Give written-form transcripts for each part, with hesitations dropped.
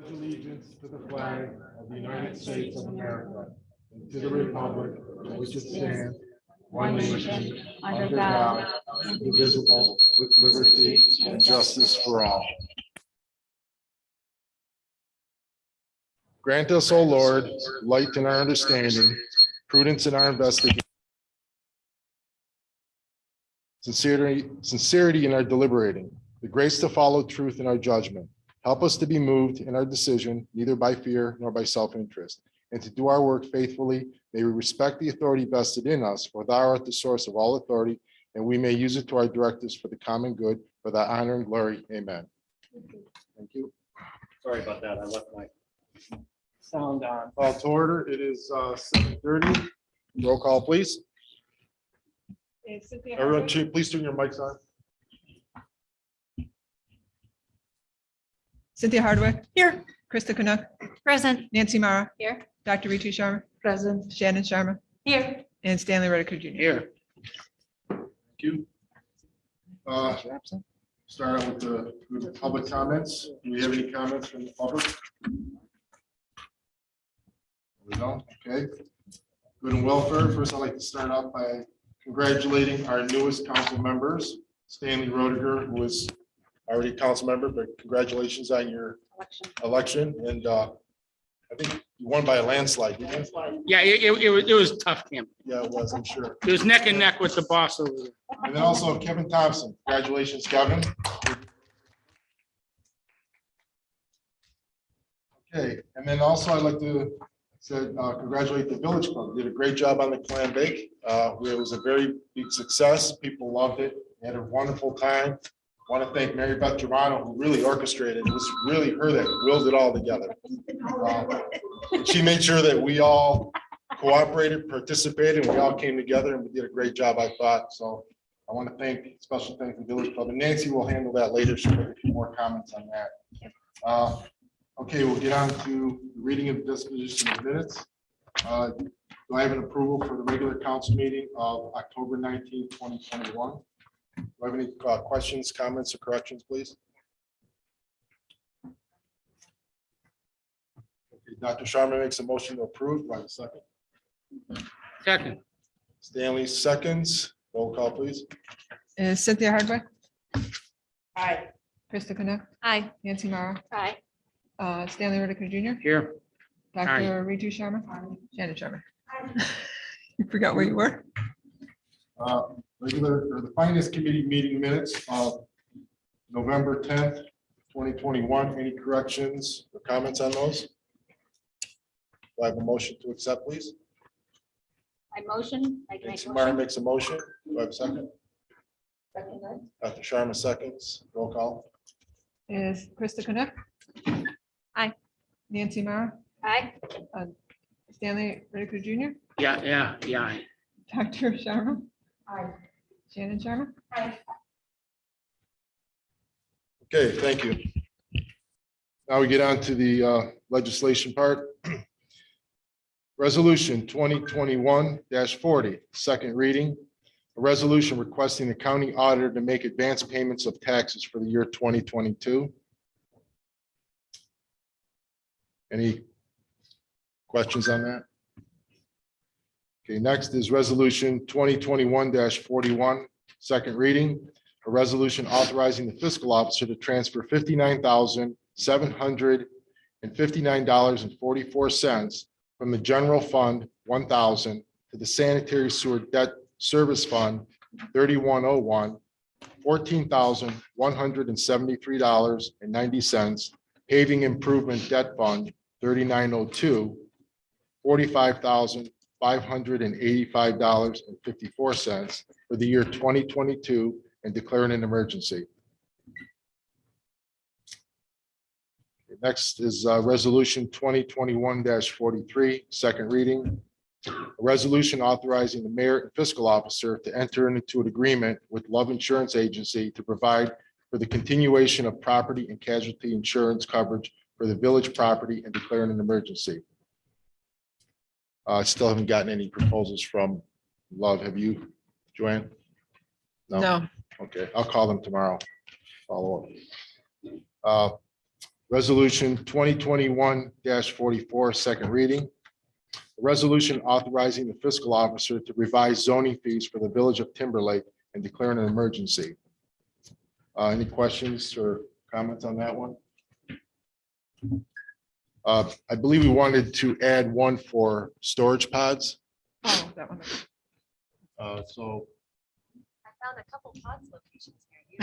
Allegiance to the flag of the United States of America and to the republic for which it stands, one nation, under God, indivisible, with liberty and justice for all. Grant us, O Lord, light in our understanding, prudence in our investigation, sincerity in our deliberating, the grace to follow truth in our judgment. Help us to be moved in our decision, neither by fear nor by self-interest, and to do our work faithfully. May we respect the authority vested in us, for thou art the source of all authority, and we may use it to our directives for the common good, for thy honor and glory. Amen. Thank you. Sorry about that. I left my sound on. Call to order. It is 7:30. Roll call, please. Everyone, please turn your mics on. Cynthia Hardwick. Here. Krista Canuck. Present. Nancy Mara. Here. Dr. Ritu Sharma. Present. Shannon Sharma. Here. And Stanley Rediker Jr. Here. Thank you. Start out with the public comments. Do we have any comments from the public? We don't. Okay. Good and welfare. First, I'd like to start off by congratulating our newest council members, Stanley Rodiger, who is already a council member, but congratulations on your election. And I think you won by a landslide, didn't you? Yeah, it was tough, Cam. Yeah, it was, I'm sure. It was neck and neck with the boss over there. And then also Kevin Thompson. Congratulations, Kevin. Okay, and then also I'd like to say congratulate the Village Club. Did a great job on the clam bake. It was a very big success. People loved it. They had a wonderful time. I want to thank Mary Beth Germano, who really orchestrated. It was really her that willed it all together. She made sure that we all cooperated, participated, and we all came together, and we did a great job, I thought. So I want to thank, special thanks to the Village Club, and Nancy will handle that later. She'll make a few more comments on that. Okay, we'll get on to the reading of disposition of minutes. Do I have an approval for the regular council meeting of October 19, 2021? Do I have any questions, comments, or corrections, please? Okay, Dr. Sharma makes a motion to approve. Do I have a second? Second. Stanley seconds. Roll call, please. Cynthia Hardwick. Aye. Krista Canuck. Aye. Nancy Mara. Aye. Stanley Rediker Jr. Here. Dr. Ritu Sharma. Shannon Sharma. You forgot where you were? The Finance Committee meeting minutes of November 10th, 2021. Any corrections or comments on those? Do I have a motion to accept, please? I motion. I can make Nancy a Mara motion. makes a motion. Do I have a second? Second. Dr. Sharma seconds. Roll call. Is Krista Canuck. Aye. Nancy Mara. Aye. Stanley Rediker Jr. Yeah. Dr. Sharma. Aye. Shannon Sharma. Aye. Okay, thank you. Now we get on to the legislation part. Resolution 2021-40, second reading. A resolution requesting the county auditor to make advance payments of taxes for the year 2022. Any questions on that? Okay, next is resolution 2021-41, second reading. A resolution authorizing the fiscal officer to transfer $59,759.44 from the general fund 1,000 to the sanitary sewer debt service fund 3101, $14,173.90, paving improvement debt fund 3902, $45,585.54 for the year 2022 and declaring an emergency. Next is resolution 2021-43, second reading. A resolution authorizing the mayor and fiscal officer to enter into an agreement with Love Insurance Agency to provide for the continuation of property and casualty insurance coverage for the village property and declaring an emergency. I still haven't gotten any proposals from Love. Have you, Joanne? No. Okay, I'll call them tomorrow. Follow up. Resolution 2021-44, second reading. A resolution authorizing the fiscal officer to revise zoning fees for the village of Timberlake and declaring an emergency. Any questions or comments on that one? I believe we wanted to add one for storage pods. Oh, that one. So I found a couple pods locations near you.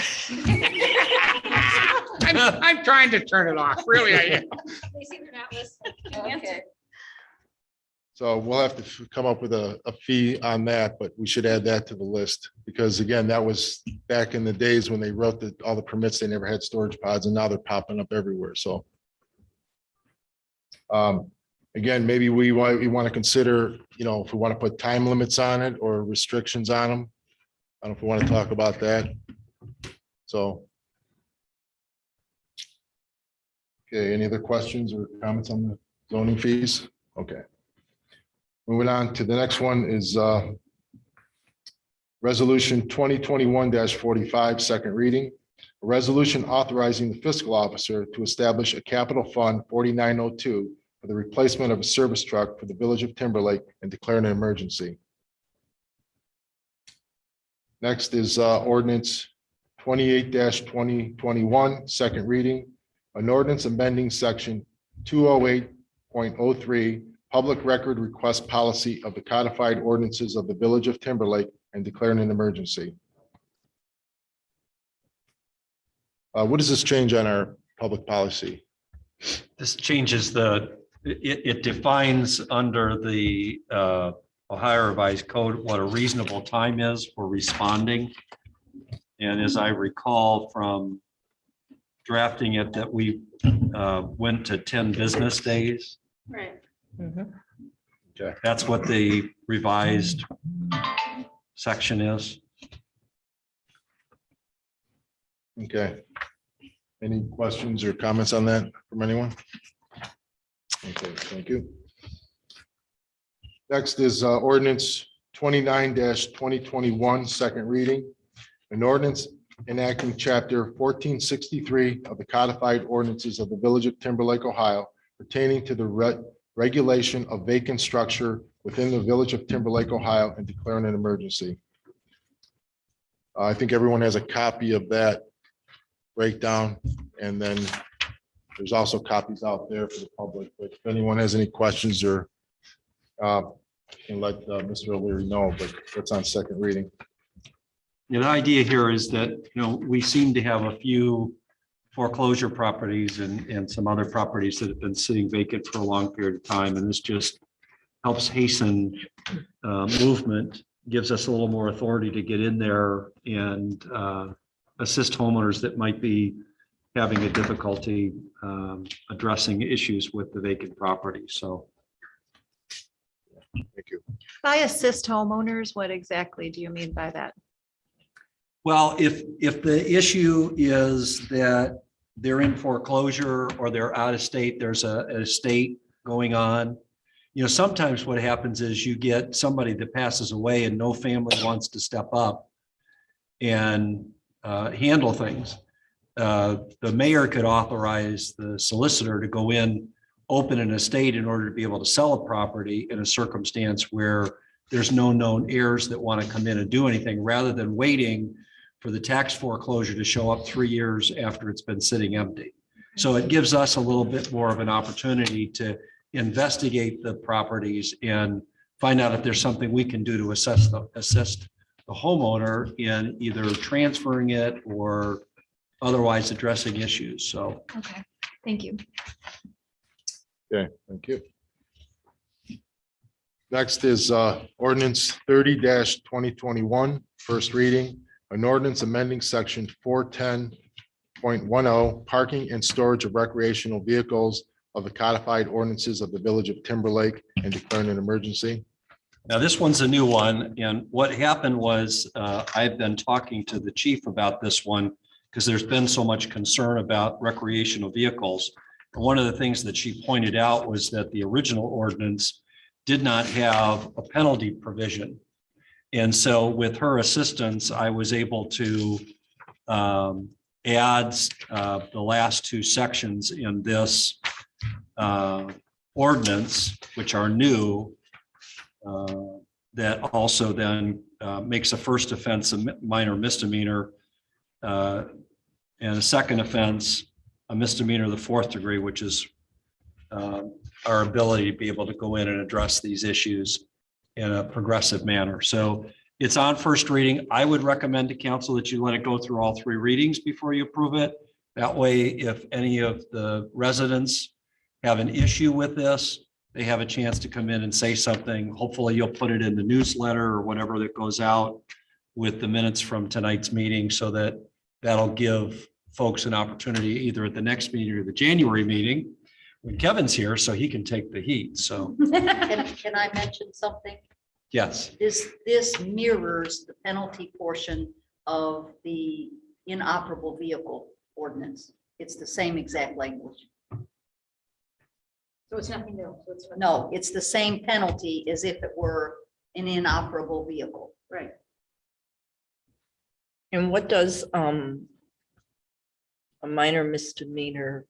I'm trying to turn it off, really, I am. They seem they're not listening. Okay. So we'll have to come up with a fee on that, but we should add that to the list because again, that was back in the days when they wrote all the permits, they never had storage pods and now they're popping up everywhere. So again, maybe we want to consider, if we want to put time limits on it or restrictions on them. I don't know if we want to talk about that. So. Okay, any other questions or comments on the zoning fees? Okay. Moving on to the next one is Resolution 2021-45, second reading. A resolution authorizing the fiscal officer to establish a capital fund 4902 for the replacement of a service truck for the village of Timberlake and declaring an emergency. Next is ordinance 28-2021, second reading. An ordinance amending section 208.03 Public Record Request Policy of the codified ordinances of the Village of Timberlake and declaring an emergency. What does this change on our public policy? This changes it defines under the Ohio Revised Code what a reasonable time is for responding. And as I recall from drafting it, that we went to 10 business days. Right. Okay. That's what the revised section is. Okay. Any questions or comments on that from anyone? Okay, thank you. Next is ordinance 29-2021, second reading. An ordinance enacting chapter 1463 of the codified ordinances of the Village of Timberlake, Ohio, pertaining to the regulation of vacant structure within the Village of Timberlake, Ohio, and declaring an emergency. I think everyone has a copy of that breakdown, and then there's also copies out there for the public. But if anyone has any questions or can let Mr. O'Leary know, but that's on second reading. The idea here is that, we seem to have a few foreclosure properties and some other properties that have been sitting vacant for a long period of time. And this just helps hasten movement, gives us a little more authority to get in there and assist homeowners that might be having a difficulty addressing issues with the vacant property. So. Thank you. By assist homeowners, what exactly do you mean by that? Well, if the issue is that they're in foreclosure or they're out of state, there's an estate going on. Sometimes what happens is you get somebody that passes away and no family wants to step up and handle things. The mayor could authorize the solicitor to go in, open an estate in order to be able to sell a property in a circumstance where there's no known heirs that want to come in and do anything, rather than waiting for the tax foreclosure to show up 3 years after it's been sitting empty. So it gives us a little bit more of an opportunity to investigate the properties and find out if there's something we can do to assist the homeowner in either transferring it or otherwise addressing issues. So. Okay, thank you. Okay, thank you. Next is ordinance 30-2021, first reading. An ordinance amending section 410.10, parking and storage of recreational vehicles of the codified ordinances of the Village of Timberlake and declaring an emergency. Now, this one's a new one. And what happened was I've been talking to the chief about this one because there's been so much concern about recreational vehicles. And one of the things that she pointed out was that the original ordinance did not have a penalty provision. And so with her assistance, I was able to adds the last two sections in this ordinance, which are new, that also then makes a first offense a minor misdemeanor, and a second offense a misdemeanor of the fourth degree, which is our ability to be able to go in and address these issues in a progressive manner. So it's on first reading. I would recommend to council that you let it go through all three readings before you approve it. That way, if any of the residents have an issue with this, they have a chance to come in and say something. Hopefully you'll put it in the newsletter or whatever that goes out with the minutes from tonight's meeting, so that that'll give folks an opportunity either at the next meeting or the January meeting when Kevin's here, so he can take the heat. So Can I mention something? yes, This mirrors the penalty portion of the inoperable vehicle ordinance. It's the same exact language. So it's nothing new. So it's No, it's the same penalty as if it were an inoperable vehicle. Right. And what does a minor misdemeanor?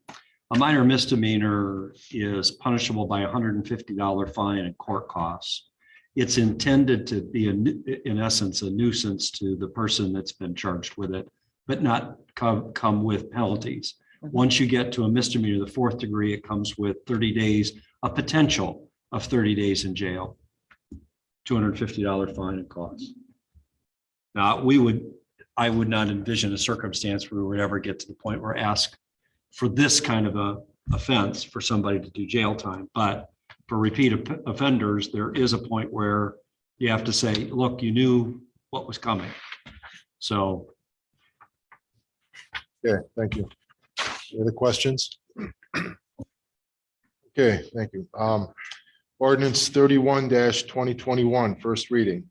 a minor misdemeanor is punishable by $150 fine and court costs. It's intended to be in essence a nuisance to the person that's been charged with it, but not come with penalties. Once you get to a misdemeanor, the fourth degree, it comes with 30 days, a potential of 30 days in jail, $250 fine and costs. Now, I would not envision a circumstance where we would ever get to the point where ask for this kind of a offense for somebody to do jail time. But for repeat offenders, there is a point where you have to say, look, you knew what was coming. So. Okay, thank you. Any other questions? Okay, thank you. Ordinance 31-2021, first reading.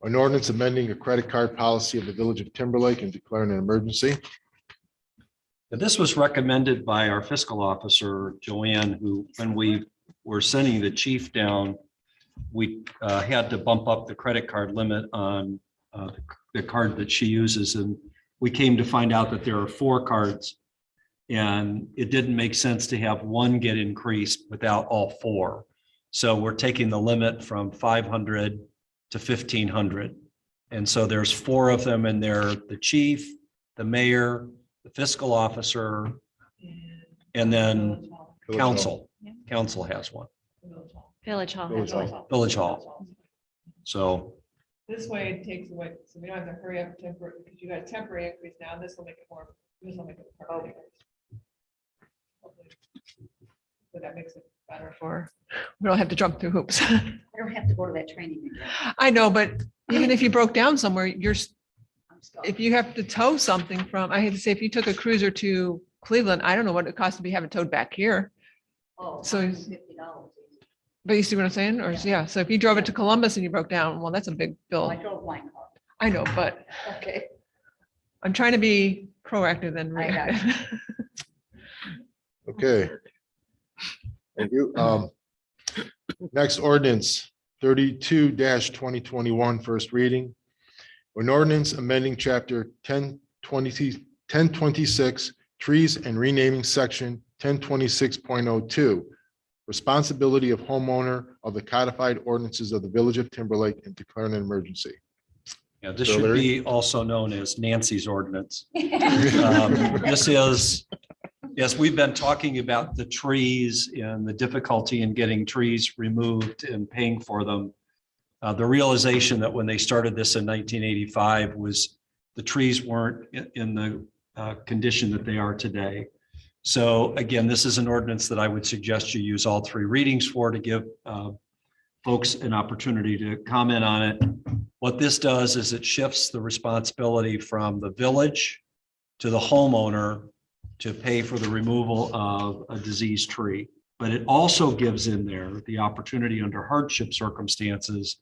An ordinance amending a credit card policy of the Village of Timberlake and declaring an emergency. This was recommended by our fiscal officer, Joanne, who, when we were sending the chief down, we had to bump up the credit card limit on the card that she uses. And we came to find out that there are 4 cards, and it didn't make sense to have one get increased without all 4. So we're taking the limit from 500 to 1,500. And so there's 4 of them, and they're the chief, the mayor, the fiscal officer, and then council. Council has one, Village Hall. Village Hall. Village Hall. So, This way it takes away, so we don't have to hurry up temporary, because you got a temporary increase now, this will make it more, this will make it. a permanent increase. Hopefully. So that makes it better for, we don't have to jump through hoops. I don't have to go to that training again. I know, but even if you broke down somewhere, I'm stuck. if you have to tow something from, I hate to say, if you took a cruiser to Cleveland, I don't know what it costs to be having towed back here. Oh, so- $150. But you see what I'm saying? Or, yeah, so if you drove it to Columbus and you broke down, well, that's a big Oh, I bill. drove my car. I know, but Okay. I'm trying to be proactive than I got reactive. Okay. Thank you. Next ordinance 32-2021, first reading. An ordinance amending chapter 1026 trees and renaming section 1026.02. Responsibility of homeowner of the codified ordinances of the Village of Timberlake and declaring an emergency. yeah, this So should Larry? be also known as Nancy's ordinance. This is, yes, we've been talking about the trees and the difficulty in getting trees removed and paying for them. The realization that when they started this in 1985 was the trees weren't in the condition that they are today. So again, this is an ordinance that I would suggest you use all 3 readings for, to give folks an opportunity to comment on it. What this does is it shifts the responsibility from the village to the homeowner to pay for the removal of a diseased tree. But it also gives in there the opportunity under hardship circumstances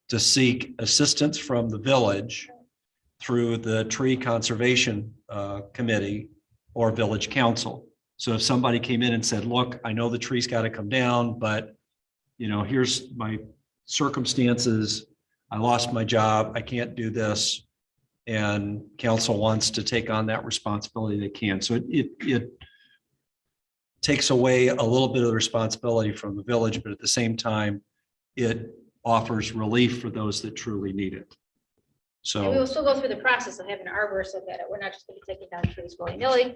to seek assistance from the village through the tree conservation committee or village council. So if somebody came in and said, look, I know the tree's got to come down, but here's my circumstances. I lost my job. I can't do this. and council wants to take on that responsibility, they can. So it takes away a little bit of the responsibility from the village, but at the same time, it offers relief for those that truly need it. And we will So, still go through the process of having an arborist look at it. We're not just gonna be taking down trees willy-nilly.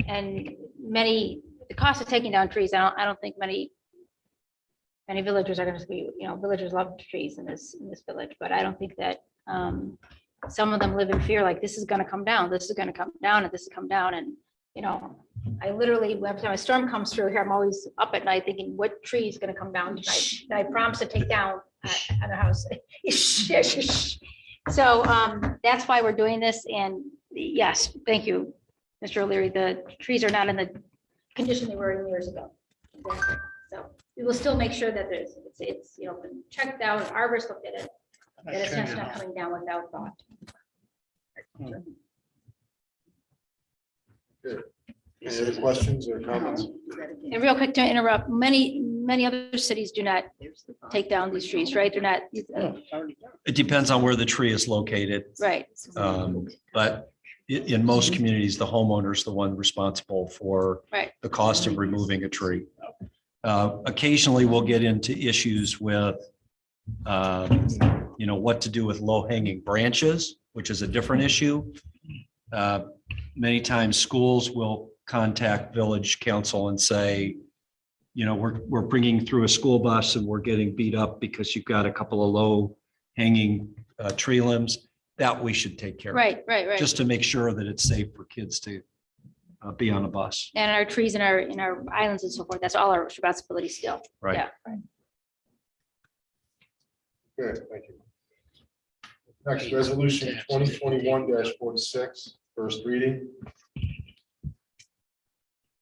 And the cost of taking down trees, I don't think many villagers are gonna be, villagers love trees in this village, but I don't think that some of them live in fear, like this is gonna come down, this is gonna come down, and this is come down, and I literally, every time a storm comes through here, I'm always up at night thinking, what tree is gonna come down tonight that I promised to take down at the house. So that's why we're doing this, and yes, thank you, Mr. O'Leary, the trees are not in the condition they were in years ago. Exactly. So we will still make sure that it's been checked out, an arborist looked at it, that it's not coming down without thought. Any other questions or comments? And real quick to interrupt, many other cities do not take down these trees, right? They're not, it depends on where the tree is located. right. But in most communities, the homeowner is the one responsible for Right. the cost of removing a tree. Occasionally, we'll get into issues with, what to do with low hanging branches, which is a different issue. Many times schools will contact village council and say, we're bringing through a school bus and we're getting beat up because you've got a couple of low hanging tree limbs. That we should take care of. Right. Just to make sure that it's safe for kids to be on a bus. And our trees in our islands and so forth, that's all our responsibility still. Right. Yeah. Good, thank you. Next, resolution 2021-46, first reading.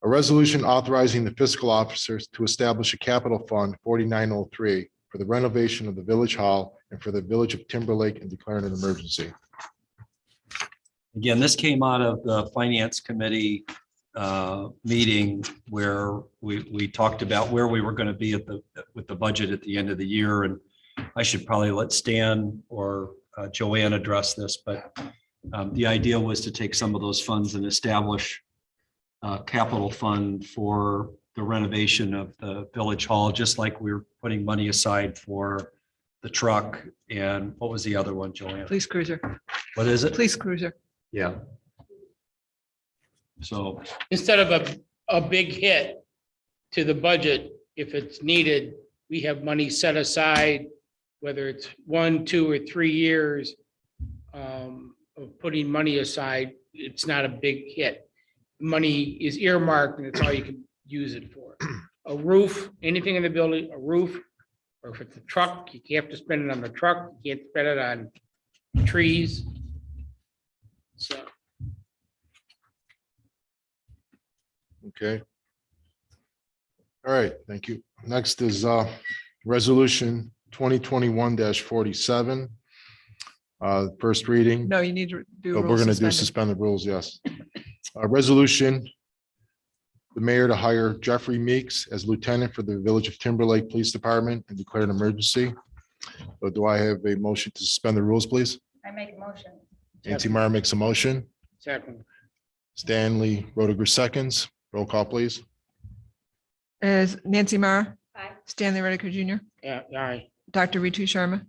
A resolution authorizing the fiscal officers to establish a capital fund 4903 for the renovation of the village hall and for the village of Timberlake and declaring an emergency. Again, this came out of the finance committee meeting where we talked about where we were going to be with the budget at the end of the year. And I should probably let Stan or Joanne address this, but the idea was to take some of those funds and establish a capital fund for the renovation of the village hall, just like we were putting money aside for the truck. And what was the other one, Joanne? Police cruiser, What is it? police cruiser. Yeah. So, Instead of a big hit to the budget, if it's needed, we have money set aside, whether it's 1, 2, or 3 years of putting money aside, it's not a big hit. Money is earmarked and it's all you can use it for. A roof, anything in the building, a roof, or if it's a truck, you have to spend it on the truck, you can't spend it on trees. So. Okay. All right, thank you. Next is resolution 2021-47. First reading. No, you need to do. We're rules going to do suspended. suspend the rules, yes. Resolution, the mayor to hire Jeffrey Meeks as lieutenant for the Village of Timberlake Police Department and declare an emergency. So do I have a motion to suspend the rules, please? I make a motion. Nancy Meyer makes a motion. Second, Stanley Rodiger seconds. Roll call, please. Is Nancy Mara, Aye. Stanley Redeker Jr., yeah, aye. Dr. Ritu Sharma,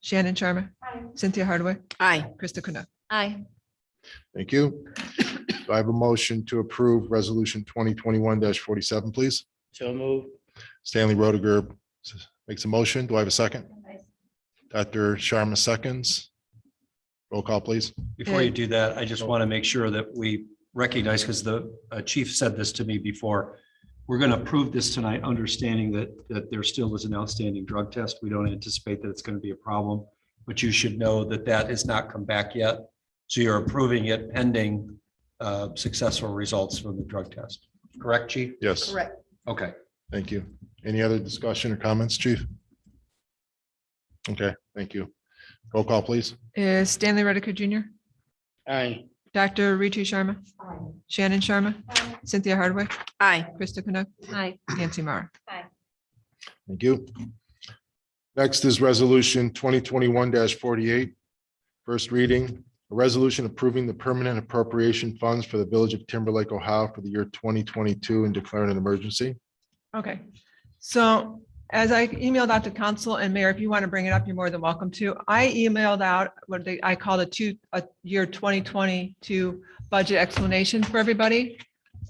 Shannon Sharma, Cynthia Hardaway, Aye. Krista Kunuk. Aye. Thank you. Do I have a motion to approve resolution 2021-47, please? So move. Stanley Rodiger makes a motion. Do I have a second? Dr. Sharma seconds. Roll call, please. before you do that, I just want to make sure that we recognize, because the chief said this to me before, we're going to approve this tonight, understanding that there still is an outstanding drug test. We don't anticipate that it's going to be a problem, but you should know that has not come back yet. So you're approving it pending successful results from the drug test. Correct, chief? Yes, Correct. Okay. thank you. Any other discussion or comments, chief? Okay, thank you. Roll call, please. Is Stanley Redeker Jr., Aye. Dr. Ritu Sharma, Shannon Sharma, Cynthia Hardaway, Aye. Krista Kunuk, Aye. Nancy Mara. Thank you. Next is resolution 2021-48. First reading, A resolution approving the permanent appropriation funds for the Village of Timberlake, Ohio for the year 2022 and declaring an emergency. Okay, so as I emailed out to council and mayor, if you want to bring it up, you're more than welcome to. I emailed out I called a year 2022 budget explanation for everybody.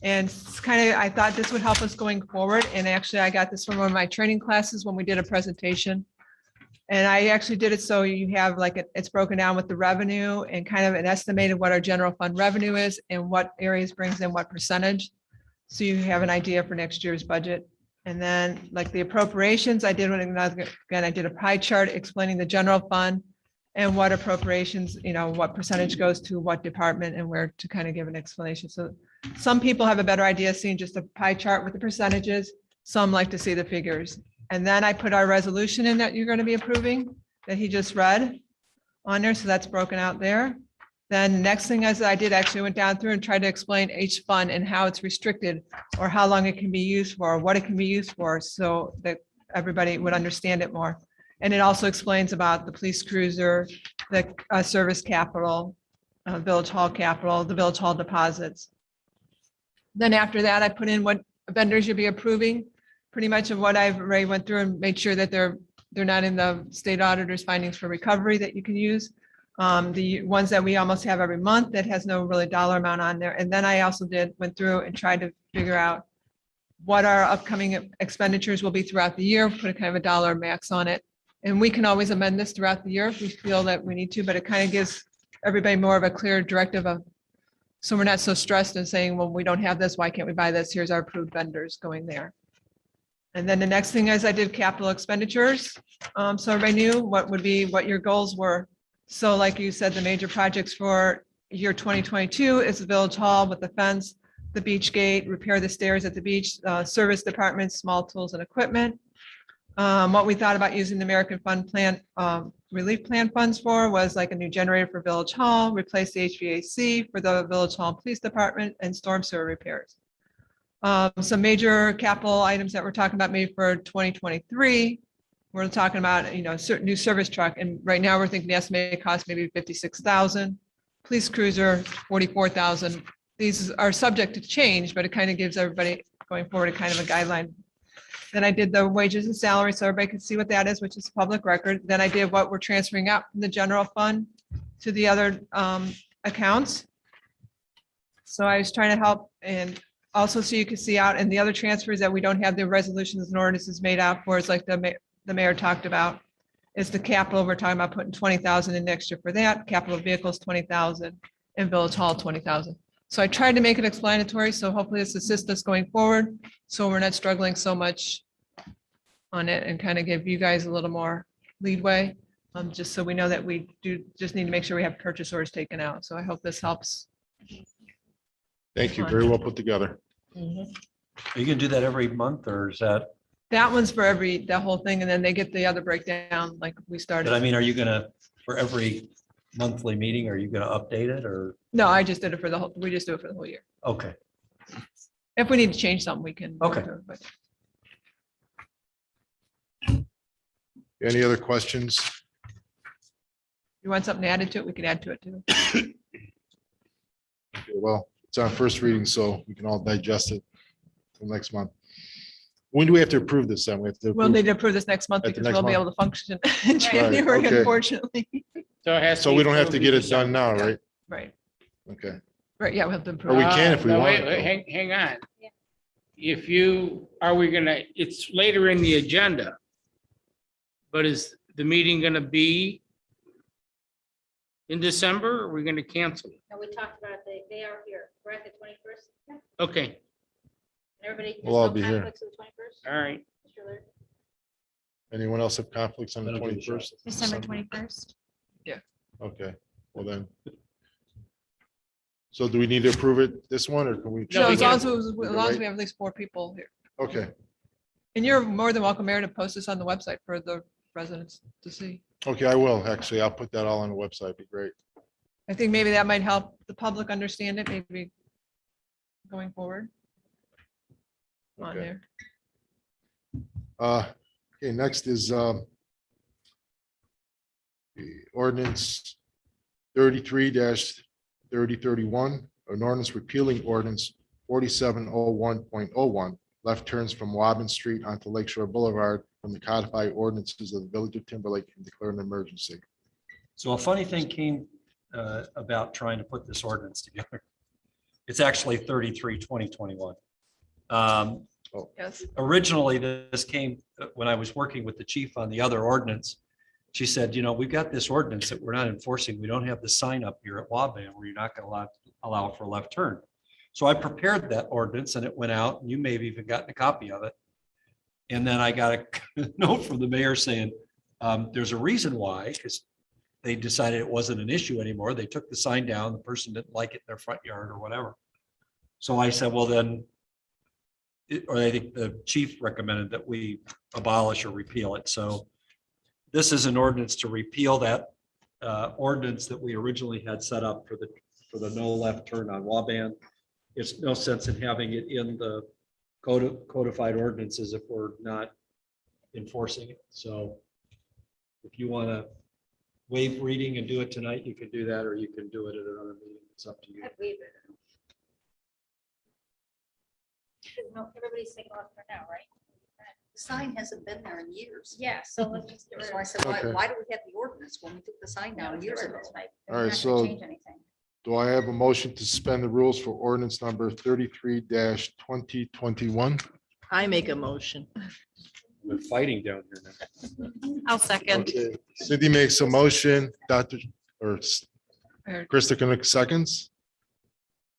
And it's kind of, I thought this would help us going forward. And actually, I got this from one of my training classes when we did a presentation. And I actually did it so you have like, it's broken down with the revenue and kind of an estimated what our general fund revenue is and what areas brings in what percentage. So you have an idea for next year's budget. And then like the appropriations, I did, again, I did a pie chart explaining the general fund and what appropriations, what percentage goes to what department and where to kind of give an explanation. So some people have a better idea seeing just a pie chart with the percentages. Some like to see the figures. And then I put our resolution in that you're going to be approving that he just read on there. So that's broken out there. Then next thing as I did actually went down through and tried to explain each fund and how it's restricted or how long it can be used for, or what it can be used for, so that everybody would understand it more. And it also explains about the police cruiser, the service capital, village hall capital, the village hall deposits. Then after that, I put in what vendors you'll be approving, pretty much of what I've already went through and made sure that they're not in the state auditor's findings for recovery that you can use. The ones that we almost have every month that has no really dollar amount on there. And then I also went through and tried to figure out what our upcoming expenditures will be throughout the year, put a kind of a dollar max on it. And we can always amend this throughout the year if we feel that we need to, but it kind of gives everybody more of a clear directive of, so we're not so stressed and saying, well, we don't have this, why can't we buy this? Here's our approved vendors going there. And then the next thing is I did capital expenditures. So everybody knew what your goals were. So like you said, the major projects for year 2022 is the village hall with the fence, the beach gate, repair the stairs at the beach, service department, small tools and equipment. What we thought about using the American Fund Plan relief plan funds for was like a new generator for village hall, replace the HVAC for the village hall and police department, and storm sewer repairs. Some major capital items that we're talking about maybe for 2023. We're talking about, certain new service truck. And right now we're thinking the estimated cost maybe 56,000, police cruiser, 44,000. These are subject to change, but it kind of gives everybody going forward a kind of a guideline. Then I did the wages and salaries so everybody can see what that is, which is public record. Then I did what we're transferring out from the general fund to the other accounts. So I was trying to help, and also so you can see out and the other transfers that we don't have the resolutions and ordinances made out for, is like the mayor talked about, is the capital. We're talking about putting 20,000 in next year for that. Capital vehicles, 20,000, and village hall, 20,000. So I tried to make it explanatory. So hopefully this assists us going forward. So we're not struggling so much on it, and kind of give you guys a little more leadway. Just so we know that we do just need to make sure we have purchase orders taken out. So I hope this helps. Thank you. Very well put together. Are you gonna do that every month, or is that, That one's for the whole thing, and then they get the other breakdown like we started. but I mean, are you gonna, for every monthly meeting, are you gonna update it, or? No, I just did it for the whole, we just do it for the whole year. Okay, If we need to change something, we can. Okay. But Any other questions? you want something added to it, we can add to it too. Okay, well, it's on first reading, so we can all digest it till next month. When do we have to approve this then? We have to. We'll need to approve this next month At the because next we'll be month? able to function in January, okay. unfortunately. So it has. So be we don't have to approved get in it done now, right? Right, Okay. right, yeah, we'll have to Or approve. we can if we No, want wait, to. Hang on. Yeah. If you, it's later in the agenda. But is the meeting gonna be in December, or are we gonna cancel it? No, we talked about it. They are here, correct, the 21st? Okay, Everybody? We'll all be here. conflicts with the 21st? all right. Mr. Laird? Anyone else have conflicts on the That'll give it a 21st? December 21st. Okay, well then. So do we need to approve it this one, or can we? No, No, we as long can- as, as long as we have at least 4 people here. Okay, And you're more than welcome, Mayor, to post this on the website for the residents to see. okay, I will. Actually, I'll put that all on the website. Be great. I think maybe that might help the public understand it, maybe going forward. On Okay. there. Okay, next is the ordinance 33 3031, an ordinance repealing ordinance 4701.01, left turns from Wobbin Street onto Lakeshore Boulevard from the codified ordinances of the Village of Timberlake and declare an emergency. So a funny thing came about trying to put this ordinance together. It's actually 33/2021. Yes. Originally, this came when I was working with the chief on the other ordinance. She said, we've got this ordinance that we're not enforcing. We don't have the sign up here at Waban where you're not going to allow for a left turn. So I prepared that ordinance and it went out, and you may have even gotten a copy of it. And then I got a note from the mayor saying, there's a reason why, because they decided it wasn't an issue anymore. They took the sign down. The person didn't like it in their front yard or whatever. So I said, well, then, or I think the chief recommended that we abolish or repeal it. So this is an ordinance to repeal that ordinance that we originally had set up for the no left turn on Waban. It's no sense in having it in the codified ordinances if we're not enforcing it. So if you want to waive reading and do it tonight, you can do that, or you can do it at another meeting. It's up to you. I'd waive it. No, everybody's taking off for now, right? The sign hasn't been there in years. Yeah, so let's just get rid So I of it. said, Okay. why do we have the ordinance when we took the sign down years ago? All right, so- Change anything. Do I have a motion to suspend the rules for ordinance number 33-2021? I make a motion. We're fighting down here now. I'll second. Okay, Cindy makes a motion, Dr. or Krista Knick seconds.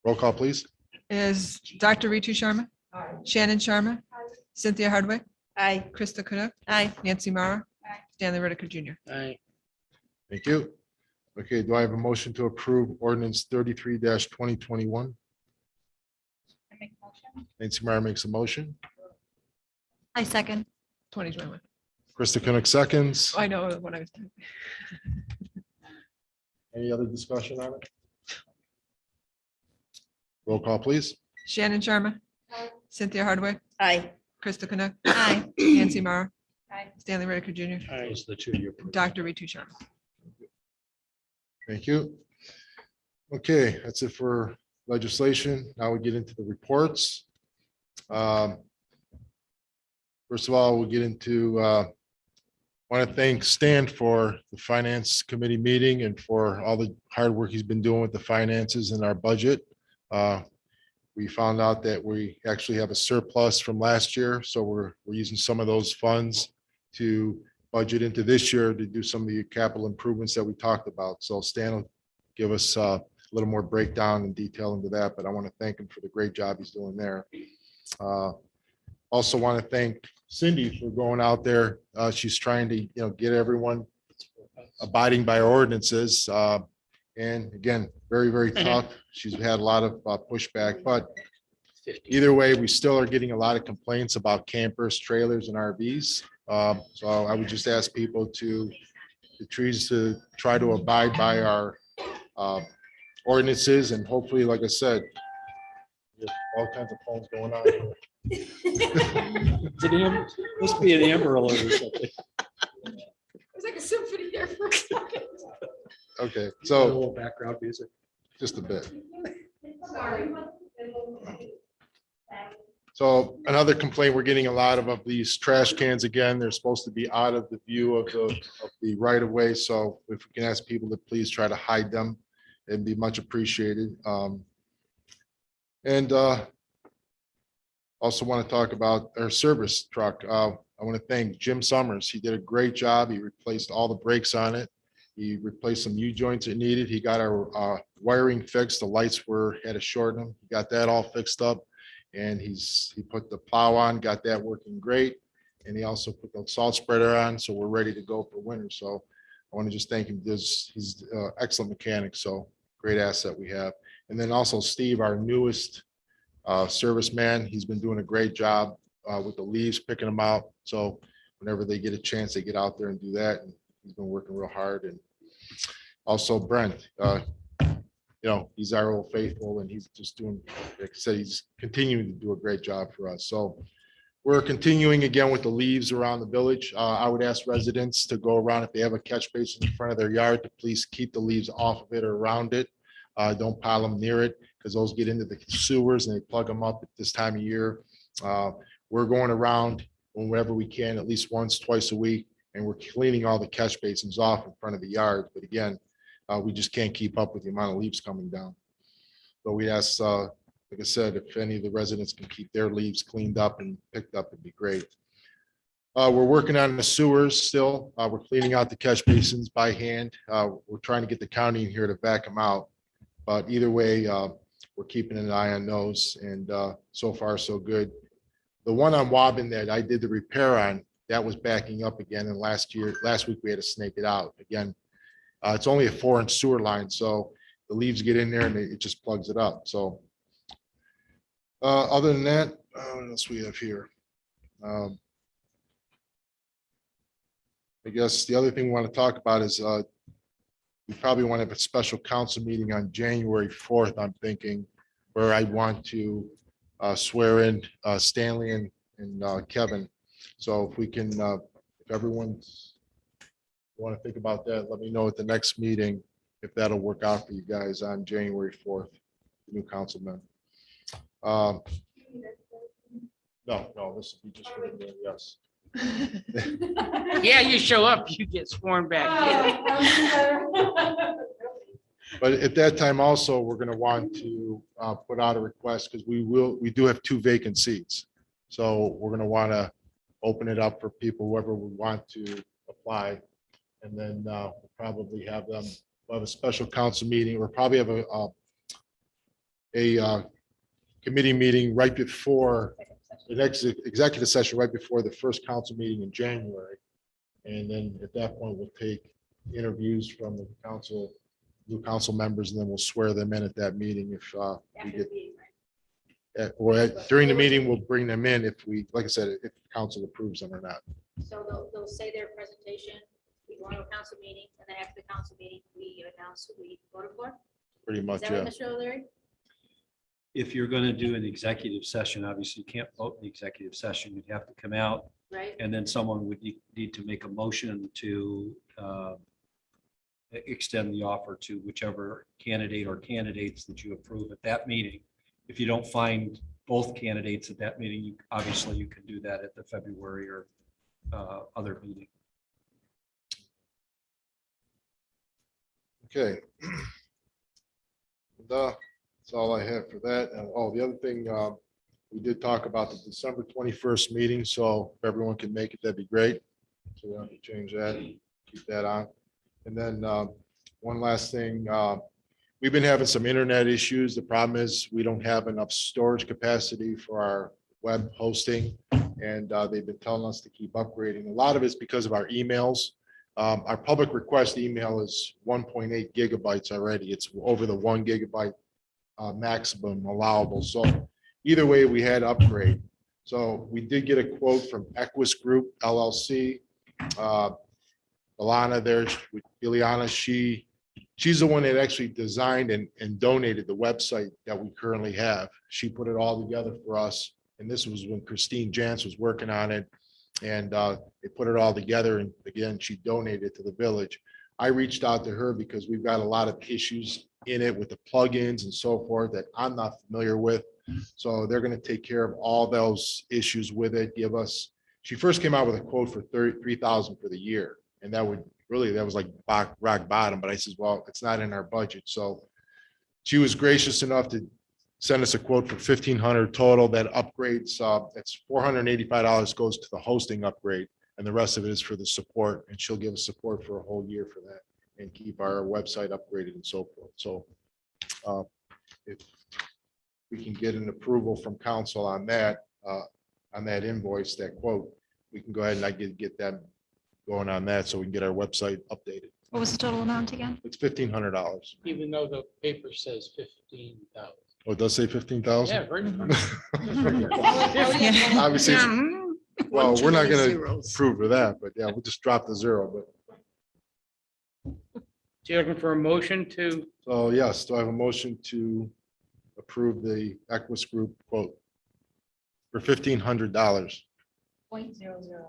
Roll call, please. Is Dr. Ritu Sharma? Shannon Sharma? Cynthia Hardwick? Aye. Krista Kunuck? Aye. Nancy Mara? Aye. Stanley Whitaker Jr. Aye. Thank you. Okay, do I have a motion to approve ordinance 33-2021? I make a motion. Nancy Meyer makes a motion. I second. 2021. Krista Knick seconds. I know what I was doing. Any other discussion on it? Roll call, please. Shannon Sharma? Cynthia Hardwick? Aye. Krista Kunuck? Aye. Nancy Mara? Aye. Stanley Whitaker Jr. Aye. Those are the two you approved. Dr. Ritu Sharma. Thank you. Okay, that's it for legislation. Now we get into the reports. First of all, we'll get into, want to thank Stan for the finance committee meeting and for all the hard work he's been doing with the finances and our budget. We found out that we actually have a surplus from last year, so we're using some of those funds to budget into this year to do some of the capital improvements that we talked about. So Stan will give us a little more breakdown and detail into that, but I want to thank him for the great job he's doing there. Also want to thank Cindy for going out there. She's trying to, get everyone abiding by our ordinances. And again, very, very tough. She's had a lot of pushback, but either way, we still are getting a lot of complaints about campers, trailers, and RVs. So I would just ask people to try to abide by our ordinances, and hopefully, like I said, there's all kinds of phones going on here. It's an must be an Amber Alert or something. It was like a symphony here for a second. Okay, A so little background music. just a bit. So another complaint, we're getting a lot of these trash cans again. They're supposed to be out of the view of the right of way. So if we can ask people to please try to hide them, it'd be much appreciated. And also want to talk about our service truck. I want to thank Jim Summers. He did a great job. He replaced all the brakes on it. He replaced some U joints that needed. He got our wiring fixed. The lights had a short in them. He got that all fixed up. And he put the plow on, got that working great. And he also put the salt spreader on, so we're ready to go for winter. So I want to just thank him. He's an excellent mechanic, so great asset we have. And then also Steve, our newest serviceman, he's been doing a great job with the leaves, picking them out. So whenever they get a chance, they get out there and do that. And he's been working real hard. And also Brent, he's our old faithful, and he's just doing, like I said, he's continuing to do a great job for us. So We're continuing again with the leaves around the village. I would ask residents to go around if they have a catch basin in front of their yard to please keep the leaves off of it or around it. Don't pile them near it because those get into the sewers and they plug them up at this time of year. We're going around whenever we can, at least once, twice a week, and we're cleaning all the catch basins off in front of the yard. But again, we just can't keep up with the amount of leaves coming down. But we ask, like I said, if any of the residents can keep their leaves cleaned up and picked up, it'd be great. We're working on the sewers still. We're cleaning out the catch basins by hand. We're trying to get the county in here to back them out. But either way, we're keeping an eye on those, and so far so good. The one on Wobbin that I did the repair on, that was backing up again. And last week we had to snake it out again. It's only a 4-inch sewer line, so the leaves get in there and it just plugs it up. So other than that, what else we have here? I guess the other thing we want to talk about is we probably want to have a special council meeting on January 4th, I'm thinking, where I want to swear in Stanley and Kevin. So if we can, if everyone's want to think about that, let me know at the next meeting if that'll work out for you guys on January 4th, new councilman. No, this will be just for the yes. Yeah, you show up, you get sworn back. But at that time also, we're going to want to put out a request because we do have 2 vacant seats. So we're going to want to open it up for people, whoever would want to apply. And then we'll probably have them, we'll have a special council meeting, or probably have a committee meeting right before the next executive session, right before the first council meeting in January. And then at that point, we'll take interviews from the council, new council members, and then we'll swear them in at that meeting if we get. Or during the meeting, we'll bring them in if we, like I said, if council approves them or not. So they'll say their presentation, we go to a council meeting, and then after the council meeting, we announce who we voted for. Pretty Is much, that yeah. right, Mr. O'Leary? If you're going to do an executive session, obviously you can't vote in the executive session. You'd have to come out, Right? and then someone would need to make a motion to extend the offer to whichever candidate or candidates that you approve at that meeting. If you don't find both candidates at that meeting, obviously you can do that at the February or other meeting. Okay. That's all I have for that. And the other thing, we did talk about the December 21st meeting, so if everyone can make it, that'd be great. So we don't have to change that, keep that on. And then one last thing, we've been having some internet issues. The problem is we don't have enough storage capacity for our web hosting, and they've been telling us to keep upgrading. A lot of it's because of our emails. Our public request email is 1.8 gigabytes already. It's over the 1 gigabyte maximum allowable. So either way, we had to upgrade. So we did get a quote from Equus Group LLC. Ilana there, Ileana, she's the one that actually designed and donated the website that we currently have. She put it all together for us. And this was when Christine Jantz was working on it. And they put it all together. And again, she donated it to the village. I reached out to her because we've got a lot of issues in it with the plugins and so forth that I'm not familiar with. So they're going to take care of all those issues with it. She first came out with a quote for $33,000 for the year. And that was like rock bottom. But I said, well, it's not in our budget. So she was gracious enough to send us a quote for $1,500 total that upgrades. It's $485 goes to the hosting upgrade, and the rest of it is for the support. And she'll give us support for a whole year for that and keep our website upgraded and so forth. So if we can get an approval from council on that invoice, that quote, we can go ahead and I get that going on that so we can get our website updated. What was the total amount again? It's $1,500. Even though the paper says 15,000. Oh, it does say 15,000? Yeah, very much. Obviously, well, we're not gonna Zeros. approve of that, but yeah, we'll just drop the zero, but, So you're looking for a motion to, so yes, do I have a motion to approve the Equus Group quote for $1,500? .00.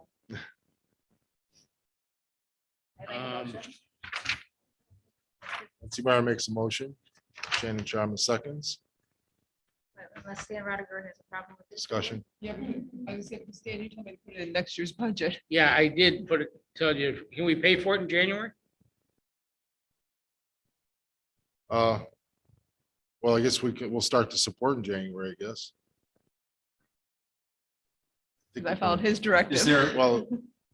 I make a Um, motion. Nancy Meyer makes a motion. Shannon Sharman seconds. Unless Stan Rodiger has a problem with this. Discussion. Yeah, I was gonna, Stan, you told me to put it in next year's budget. Yeah, I did put it, tell you, can we pay for it in January? Well, I guess we'll start to support in January, I guess. 'Cause I followed his directive. Is there, Well,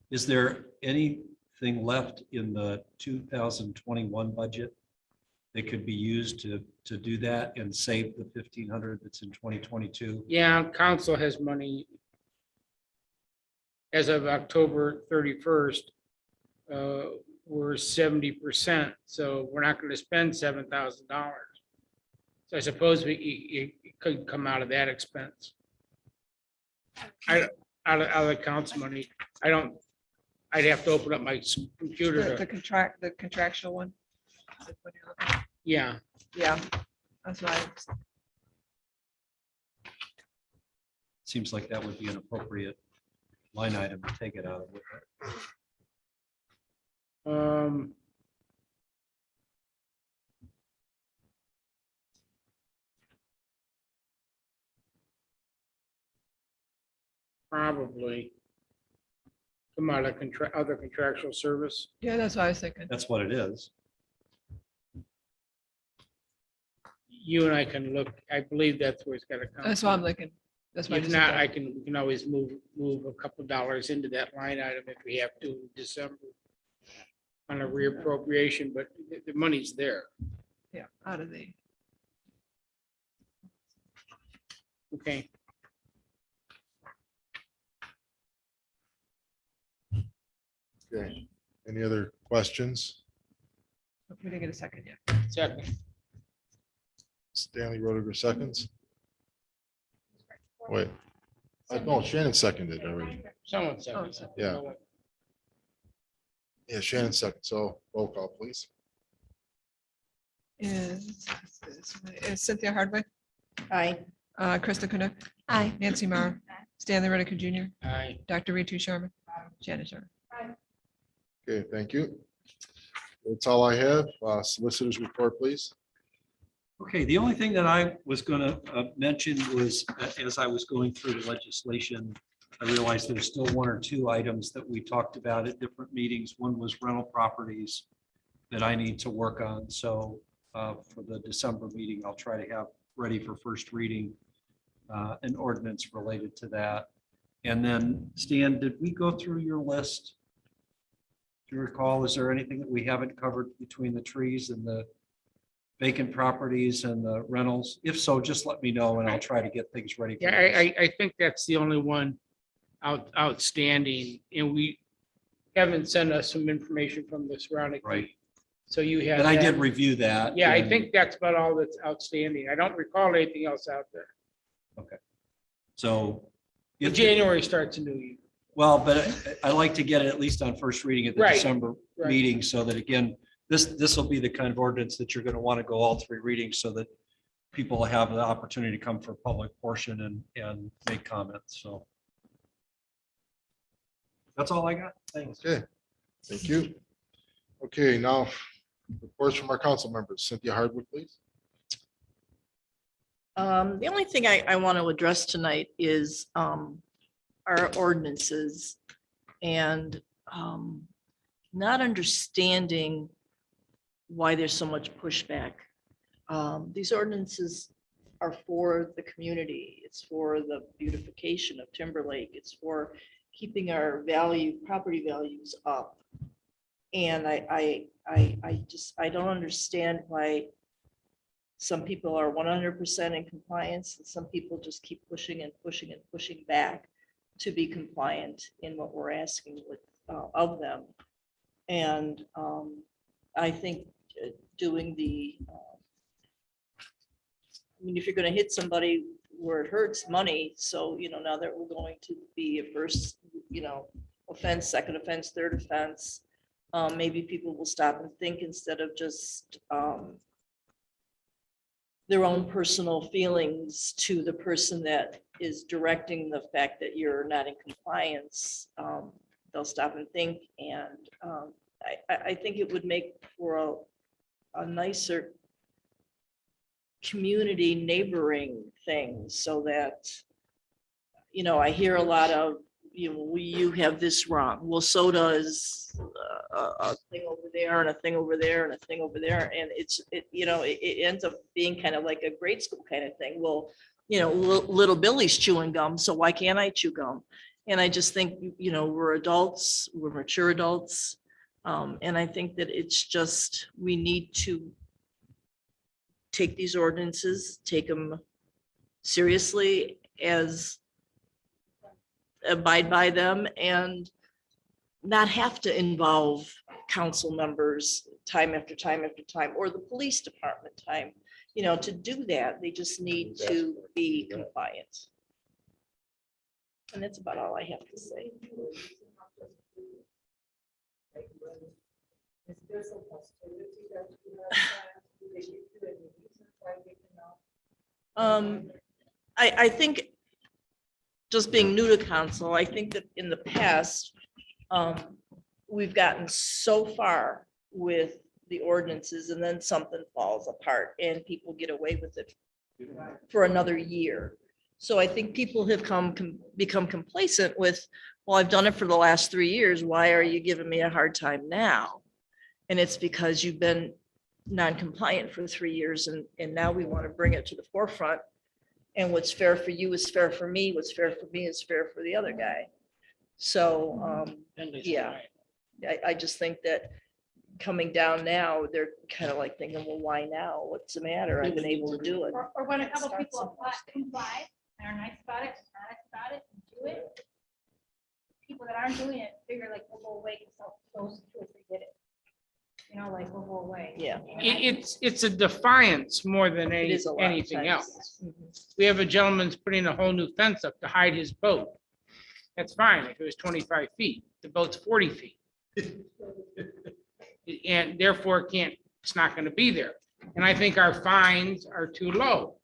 is there anything left in the 2021 budget that could be used to do that and save the 1,500 that's in 2022? Yeah, council has money. As of October 31st, we're 70%, so we're not gonna spend $7,000. So I suppose it could come out of that expense. Out of the council money. I'd have to open up my computer The to, the contractual one. Is it what you're looking at? yeah. Yeah, that's right. Seems like that would be an appropriate line item to take it out of. wouldn't it? Probably. Come out of other contractual service. Yeah, that's what I was thinking. That's what it is. You and I can look, I believe that's where it's gotta come. That's what I'm thinking. That's why I If just. not, we can always move a couple dollars into that line item if we have to in December on a reappropriation, but the money's there. Yeah, out of the. Okay. okay. Any other questions? We didn't get a second yet. Second. Stanley Rodiger seconds. Wait. No, Shannon seconded already. Someone second. so- Yeah. Yeah, Shannon second. So roll call, please. Is Cynthia Hardwick, Aye. Krista Kunuk, Aye. Nancy Mara, Stanley Redick Jr., Aye. Dr. Ritu Sharma, Shannon Sharma. Okay, thank you. That's all I have. Solicitors report, please. Okay, the only thing that I was going to mention was, as I was going through the legislation, I realized there's still one or two items that we talked about at different meetings. One was rental properties that I need to work on. So for the December meeting, I'll try to have ready for first reading an ordinance related to that. And then, Stan, did we go through your list? Do you recall, is there anything that we haven't covered between the trees and the vacant properties and the rentals? If so, just let me know and I'll try to get things ready. for Yeah, those. I think that's the only one outstanding, and we haven't sent us some information from the surrounding. Right. So you have. And I did that. review that. Yeah, I and- think that's about all that's outstanding. I don't recall anything else out there. So. But if- January starts a new year. Well, but I like to get it at least on first reading at the Right, December right. meeting, so that again, this will be the kind of ordinance that you're going to want to go all three readings so that people have the opportunity to come for public portion and make comments. So. That's all I got. Thanks. Okay, thank you. Okay, now reports from our council members. Cynthia Hardwick, please. The only thing I want to address tonight is our ordinances and not understanding why there's so much pushback. These ordinances are for the community. It's for the beautification of Timberlake. It's for keeping our property values up. And I don't understand why some people are 100% in compliance and some people just keep pushing and pushing and pushing back to be compliant in what we're asking of them. And I think doing if you're going to hit somebody where it hurts, money. So, now that we're going to be a first, offense, second offense, third offense, maybe people will stop and think instead of just their own personal feelings to the person that is directing the fact that you're not in compliance. They'll stop and think, and I think it would make for a nicer community neighboring thing, so that, I hear a lot of, you have this wrong. Well, so does a thing over there and a thing over there and a thing over there. And it ends up being kind of like a grade school kind of thing. Well, little Billy's chewing gum, so why can't I chew gum? And I just think, we're adults, we're mature adults. And I think that it's just, we need to take these ordinances, take them seriously, as abide by them, and not have to involve council members time after time after time, or the police department time, to do that. They just need to be compliant. And that's about all I have to say. I think, just being new to council, I think that in the past, we've gotten so far with the ordinances, and then something falls apart and people get away with it for another year. So I think people have become complacent with, well, I've done it for the last 3 years. Why are you giving me a hard time now? And it's because you've been non-compliant for 3 years, and now we want to bring it to the forefront. And what's fair for you is fair for me. What's fair for me is fair for the other guy. So, yeah, I just think that coming down now, they're kind of like thinking, well, why now? What's the matter? I've been able to do it. Or when a couple people comply and are nice about it, honest about it, and do it. People that aren't doing it figure like, we'll go away, because those two or three did it. Like we'll go away. Yeah. It's a defiance more than It is a lot of anything times. else. We have a gentleman's putting a whole new fence up to hide his boat. That's fine if it was 25 feet. The boat's 40 feet. And therefore it's not going to be there. And I think our fines are too low.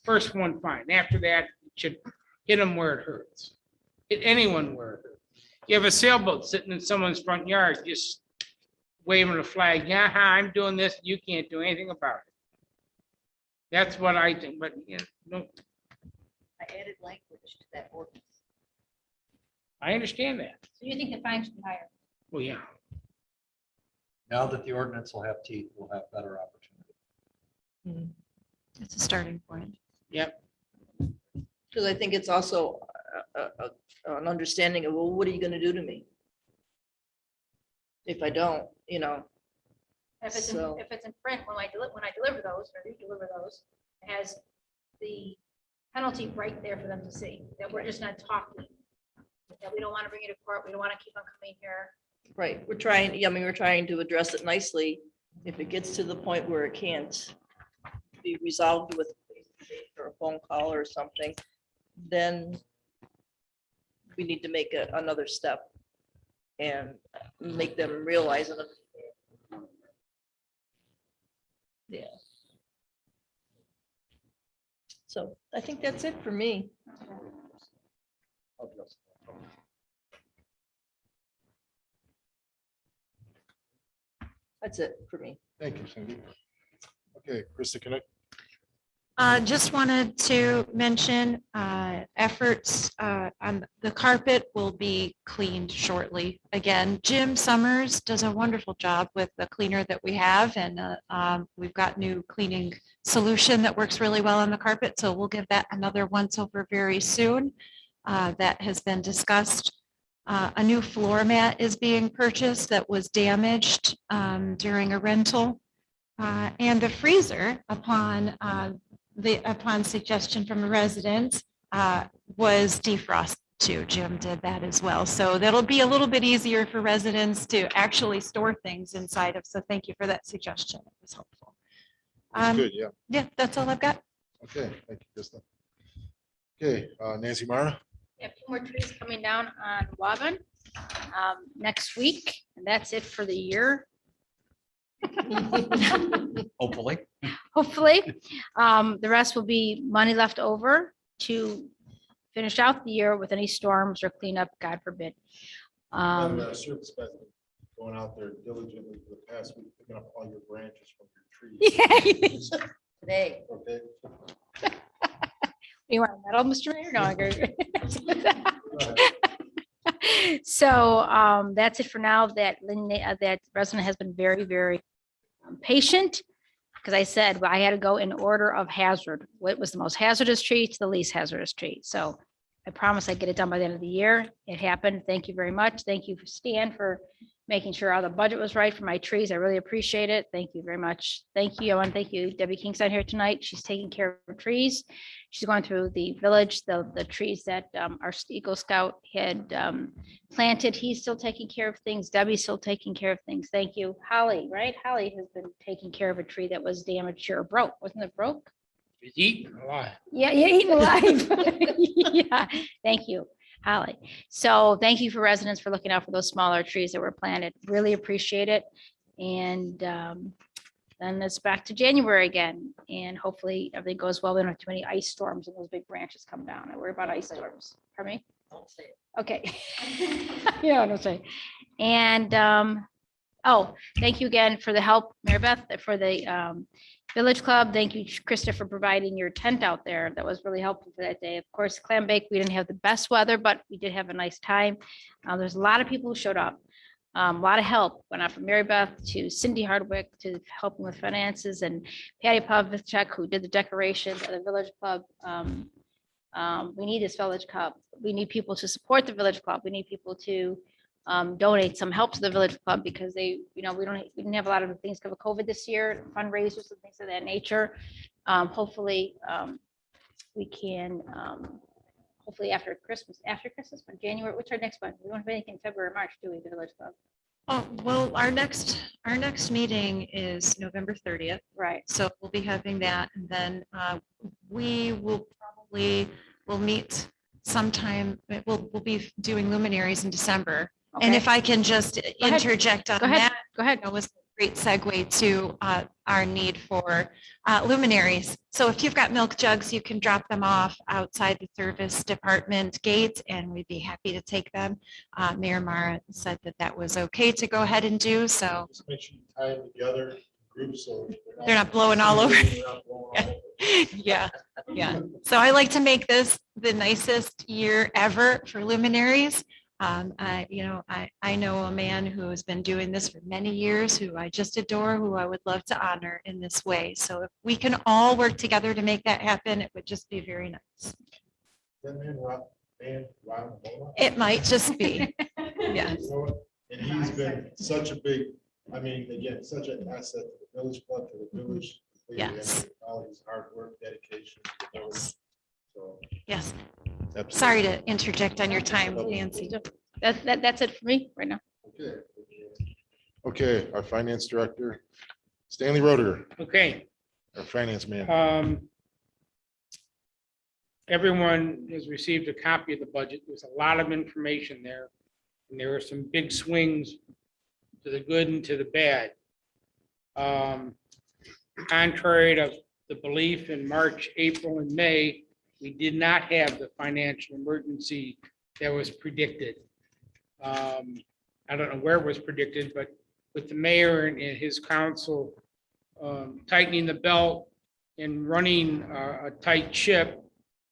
First one fine. After that, it should hit them where it hurts. Hit anyone where it hurts. You have a sailboat sitting in someone's front yard, just waving a flag. Yeah, I'm doing this. You can't do anything about it. That's what I think, but no, I added language to that ordinance. I understand that. So you think the fine should be higher? Well, yeah. Now that the ordinance will have teeth, we'll have better opportunity. It's a starting point. Yep. Because I think it's also an understanding of, well, what are you going to do to me if I don't, If it's So- in print, when I deliver those, or you deliver those, it has the penalty right there for them to see, that we're just not talking. That we don't want to bring you to court, we don't want to keep on coming here. Right, we're trying to address it nicely. If it gets to the point where it can't be resolved with or a phone call or something, then we need to make another step and make them realize it. Yeah. So I think that's it for me. That's it for me. Thank you, Cindy. Okay, Krista, can I? Just wanted to mention efforts on the carpet will be cleaned shortly. Again, Jim Summers does a wonderful job with the cleaner that we have, and we've got new cleaning solution that works really well on the carpet. So we'll give that another once over very soon. That has been discussed. A new floor mat is being purchased that was damaged during a rental. And the freezer, upon suggestion from a resident, was defrosted too. Jim did that as well. So that'll be a little bit easier for residents to actually store things inside of. So thank you for that suggestion. It was helpful. That's good, yeah. Yeah, that's all I've got. Okay, thank you, Krista. Okay, Nancy Mara. We have 2 more trees coming down on Woburn next week, and that's it for the year. Hopefully. hopefully. The rest will be money left over to finish out the year with any storms or cleanup, God forbid. And service guys been going out there diligently for the past week, picking up all your branches from your trees. Today, Okay. You want a medal, Mr. Mayor? No, I agree. So that's it for now. That that resident has been very, very patient. Because I said, well, I had to go in order of hazard. What was the most hazardous tree to the least hazardous tree? So I promise I'd get it done by the end of the year. It happened. Thank you very much. Thank you, Stan, for making sure all the budget was right for my trees. I really appreciate it. Thank you very much. Thank you. I want to thank you, Debbie Kingston here tonight. She's taking care of her trees. She's going through the village, the trees that our Eagle Scout had planted. He's still taking care of things. Debbie's still taking care of things. Thank you. Holly, right? Holly has been taking care of a tree that was damaged or broke. Wasn't it broke? It's eaten a lot. Yeah, eaten alive. Yeah, thank you, Holly. So thank you for residents for looking out for those smaller trees that were planted. Really appreciate it. And then it's back to January again. And hopefully everything goes well. We don't have too many ice storms and those big branches come down. I worry about ice storms. Pardon me? don't say it. Okay. Yeah, don't say. And oh, thank you again for the help, Mary Beth, for the Village Club. Thank you, Krista, for providing your tent out there. That was really helpful for that day. Of course, Clam Bake, we didn't have the best weather, but we did have a nice time. There's a lot of people who showed up. A lot of help went out from Mary Beth to Cindy Hardwick to helping with finances, and Patty Pavlicek, who did the decorations of the Village Club. We need this Village Club. We need people to support the Village Club. We need people to donate some help to the Village Club because they, we didn't have a lot of things because of COVID this year, fundraisers and things of that nature. Hopefully, we can, hopefully after Christmas, but January, what's our next one? We don't have anything in February, or March, do we, the Village Club? Oh, well, our next meeting is November 30th. Right. So we'll be having that, and then we will we'll meet sometime, we'll be doing luminaries in December. And Okay. if I can just interject on Go ahead. that, Go ahead. that was a great segue to our need for luminaries. So if you've got milk jugs, you can drop them off outside the service department gate, and we'd be happy to take them. Mayor Mara said that that was okay to go ahead and do, so Just make sure you tie them together, groups, so. they're not blowing all over. They're not blowing all over. Yeah, yeah. So I like to make this the nicest year ever for luminaries. I know a man who has been doing this for many years, who I just adore, who I would love to honor in this way. So if we can all work together to make that happen, it would just be very nice. That man, Ron Bola? It might just be, yes. You know what? And he's been such a big, again, such an asset to the Village Club, to the village. Yes. All his hard work, dedication. to the village. So, Yes. absolutely. Sorry to interject on your time, Nancy. That's it for me right now. Okay. Okay, our finance director, Stanley Roder, Okay. our finance man. Everyone has received a copy of the budget. There's a lot of information there. And there are some big swings to the good and to the bad. Contrary to the belief in March, April, and May, we did not have the financial emergency that was predicted. I don't know where it was predicted, but with the mayor and his council tightening the belt and running a tight ship,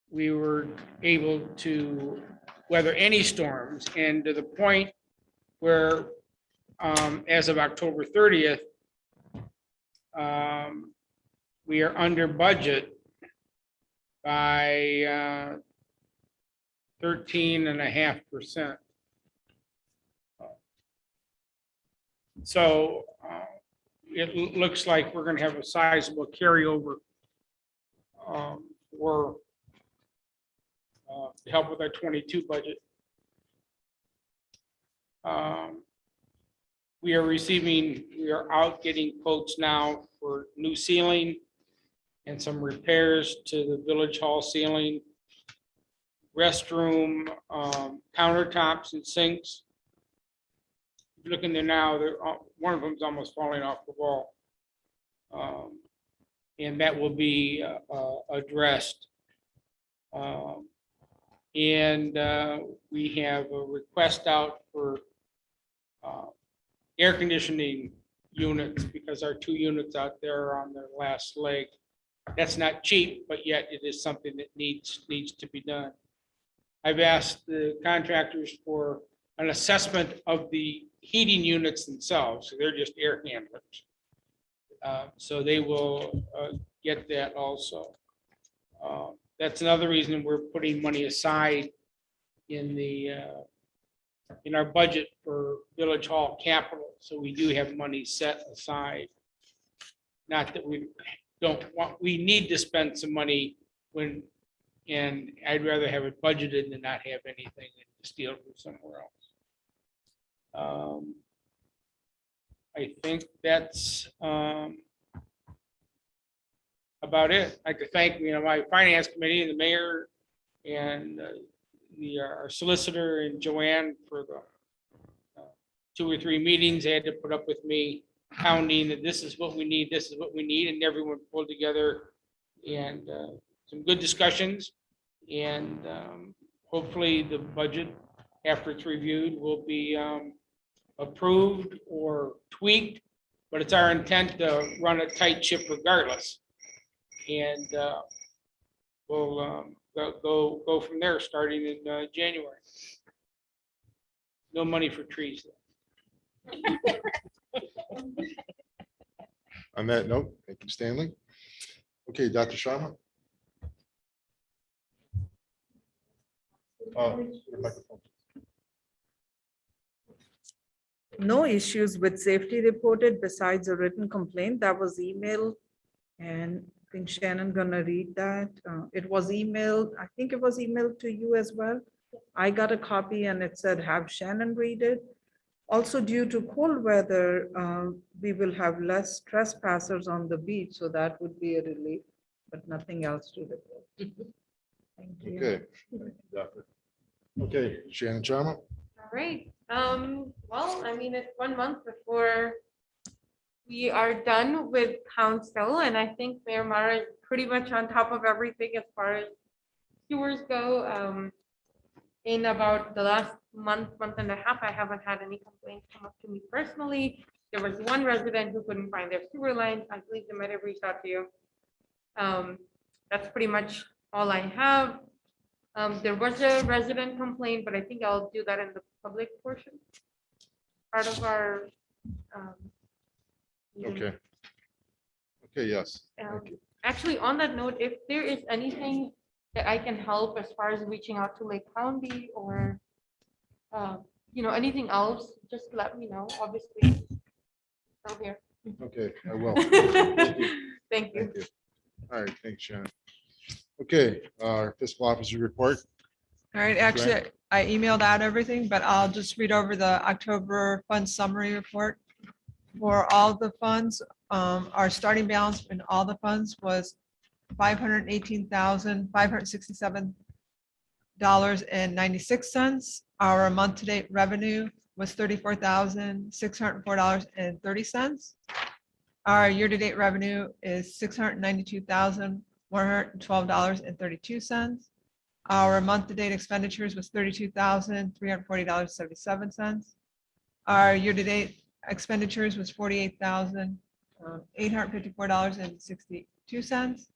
we were able to weather any storms, and to the point where as of October 30th, we are under budget by 13.5%. So it looks like we're going to have a sizable carryover for to help with our 22 budget. We are out getting quotes now for new ceiling and some repairs to the village hall ceiling, restroom, countertops and sinks. looking there now, one of them's almost falling off the wall. And that will be addressed. And we have a request out for air conditioning units because our 2 units out there are on their last leg. That's not cheap, but yet it is something that needs to be done. I've asked the contractors for an assessment of the heating units themselves. So they're just air handlers. So they will get that also. That's another reason we're putting money aside in our budget for Village Hall capital. So we do have money set aside. Not that we don't want, we need to spend some money and I'd rather have it budgeted than not have anything and steal from somewhere else. I think that's about it. I'd like to thank, my finance committee and the mayor and our solicitor and Joanne for the 2 or 3 meetings they had to put up with me pounding that this is what we need, and everyone pulled together and some good discussions. And hopefully the budget, after it's reviewed, will be approved or tweaked, but it's our intent to run a tight ship regardless. And we'll go from there, starting in January. No money for trees. On that note, thank you, Stanley. Okay, Dr. Sharma. Your microphone. No issues with safety reported besides a written complaint that was emailed. And I think Shannon gonna read that. It was emailed, I think it was emailed to you as well. I got a copy and it said have Shannon read it. Also, due to cold weather, we will have less trespassers on the beach, so that would be a relief, but nothing else to report. Thank you. Okay. Doctor. Okay, Shannon Sharma. All right. Well, I mean, it's 1 month before we are done with council, and I think Mayor Mara is pretty much on top of everything as far as sewers go. In about the last month and a half, I haven't had any complaints come up to me personally. There was one resident who couldn't find their sewer lines. I believe they might have reached out to you. That's pretty much all I have. There was a resident complaint, but I think I'll do that in the public portion. Part of our. Meeting. Okay. Okay, yes. Thank you. Actually, on that note, if there is anything that I can help as far as reaching out to Lake County or, anything else, just let me know, obviously. I'm here. Okay, I will. Thank you. Thank you. Thank you. All right, thanks, Shannon. Okay, our fiscal officer report. All right, actually, I emailed out everything, but I'll just read over the October fund summary report. For all the funds, our starting balance in all the funds was $518,567.96. Our month-to-date revenue was $34,604.30. Our year-to-date revenue is $692,112.32. Our month-to-date expenditures was $32,340.77. Our year-to-date expenditures was $48,854.62.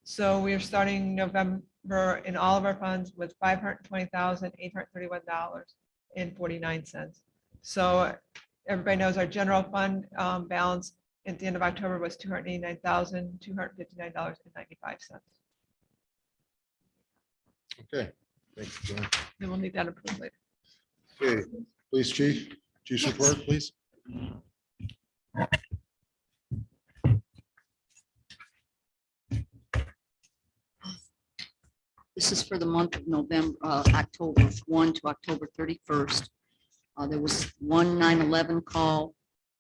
So we are starting November in all of our funds with $520,831.49. So everybody knows our general fund balance at the end of October was $289,259.95. Okay, thanks, John. Then we'll need that approved later. Okay, police chief, chief's report, please. This is for the month of November, October 1 to October 31st. There was one 911 call.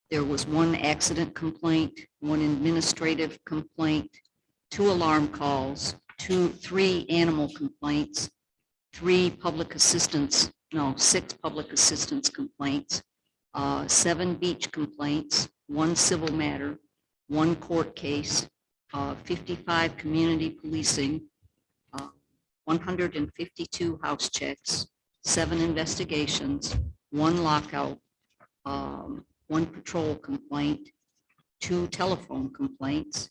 There was one accident complaint, one administrative complaint, 2 alarm calls, 3 animal complaints, 6 public assistance complaints, 7 beach complaints, 1 civil matter, 1 court case, 55 community policing, 152 house checks, 7 investigations, 1 lockout, 1 patrol complaint, 2 telephone complaints,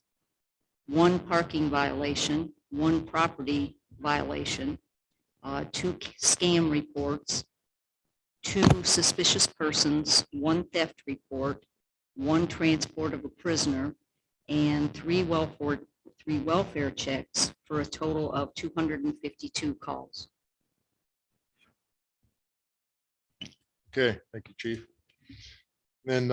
1 parking violation, 1 property violation, 2 scam reports, 2 suspicious persons, 1 theft report, 1 transport of a prisoner, and 3 welfare checks for a total of 252 calls. Okay, thank you, Chief. Then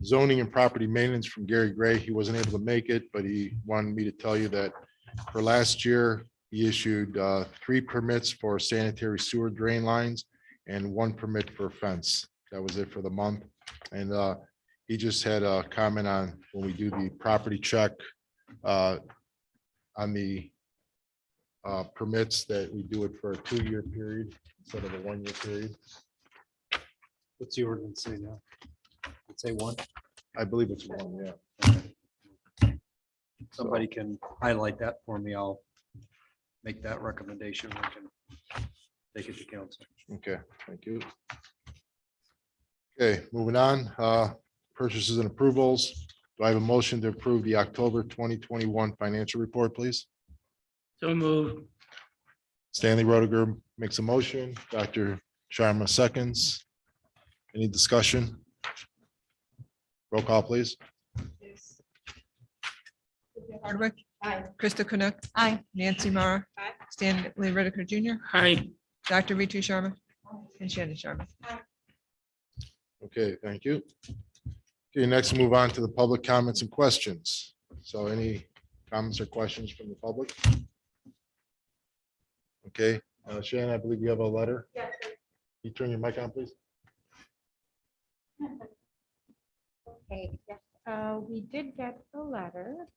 zoning and property maintenance from Gary Gray. He wasn't able to make it, but he wanted me to tell you that for last year, he issued 3 permits for sanitary sewer drain lines and 1 permit for a fence. That was it for the month. And he just had a comment on when we do the property check on the permits, that we do it for a 2-year period instead of a 1-year period. What's the ordinance say now? Let's say 1. I believe it's 1, yeah. Somebody can highlight that for me. I'll make that recommendation. We can take it to council. Okay, thank you. Okay, moving on, purchases and approvals. Do I have a motion to approve the October 2021 financial report, please? So moved. Stanley Roediger makes a motion. Dr. Sharma seconds. Any discussion? Roll call, please. Hardwick. Aye. Krista Kunuk. Aye. Nancy Mara. Aye. Stanley Whitaker Jr. Hi. Dr. Ritu Sharma. And Shannon Sharma. Okay, thank you. Okay, next move on to the public comments and questions. So any comments or questions from the public? Okay, Shannon, I believe you have a letter. Yes. You turn your mic on, please. Okay, yes, we did get a letter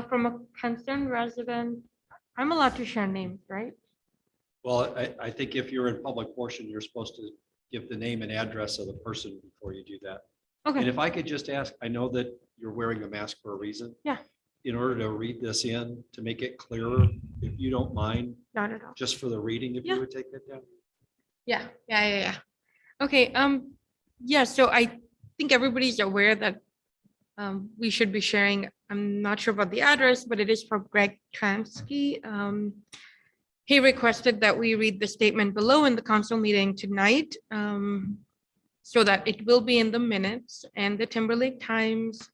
from a concerned resident. I'm allowed to share names, right? Well, I think if you're in public portion, you're supposed to give the name and address of the person before you do that. And Okay, if I could just ask, I know that you're wearing a mask for a reason. Yeah. In order to read this in, to make it clearer, if you don't mind, not at all. just for the reading, if Yeah. you would take that down. Yeah. Okay, yeah, so I think everybody's aware that we should be sharing. I'm not sure about the address, but it is from Greg Tramsky. He requested that we read the statement below in the council meeting tonight, so that it will be in the minutes and the Timberlake Times.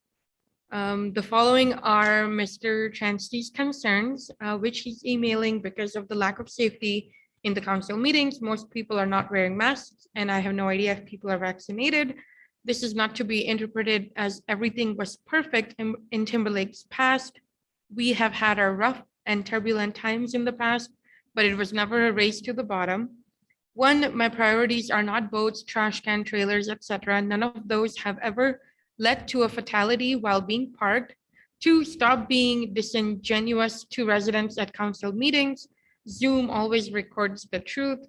The following are Mr. Tramsky's concerns, which he's emailing because of the lack of safety in the council meetings. Most people are not wearing masks, and I have no idea if people are vaccinated. This is not to be interpreted as everything was perfect in Timberlake's past. We have had our rough and turbulent times in the past, but it was never a race to the bottom. 1, my priorities are not boats, trash can, trailers, etc. None of those have ever led to a fatality while being parked. 2, stop being disingenuous to residents at council meetings. Zoom always records the truth.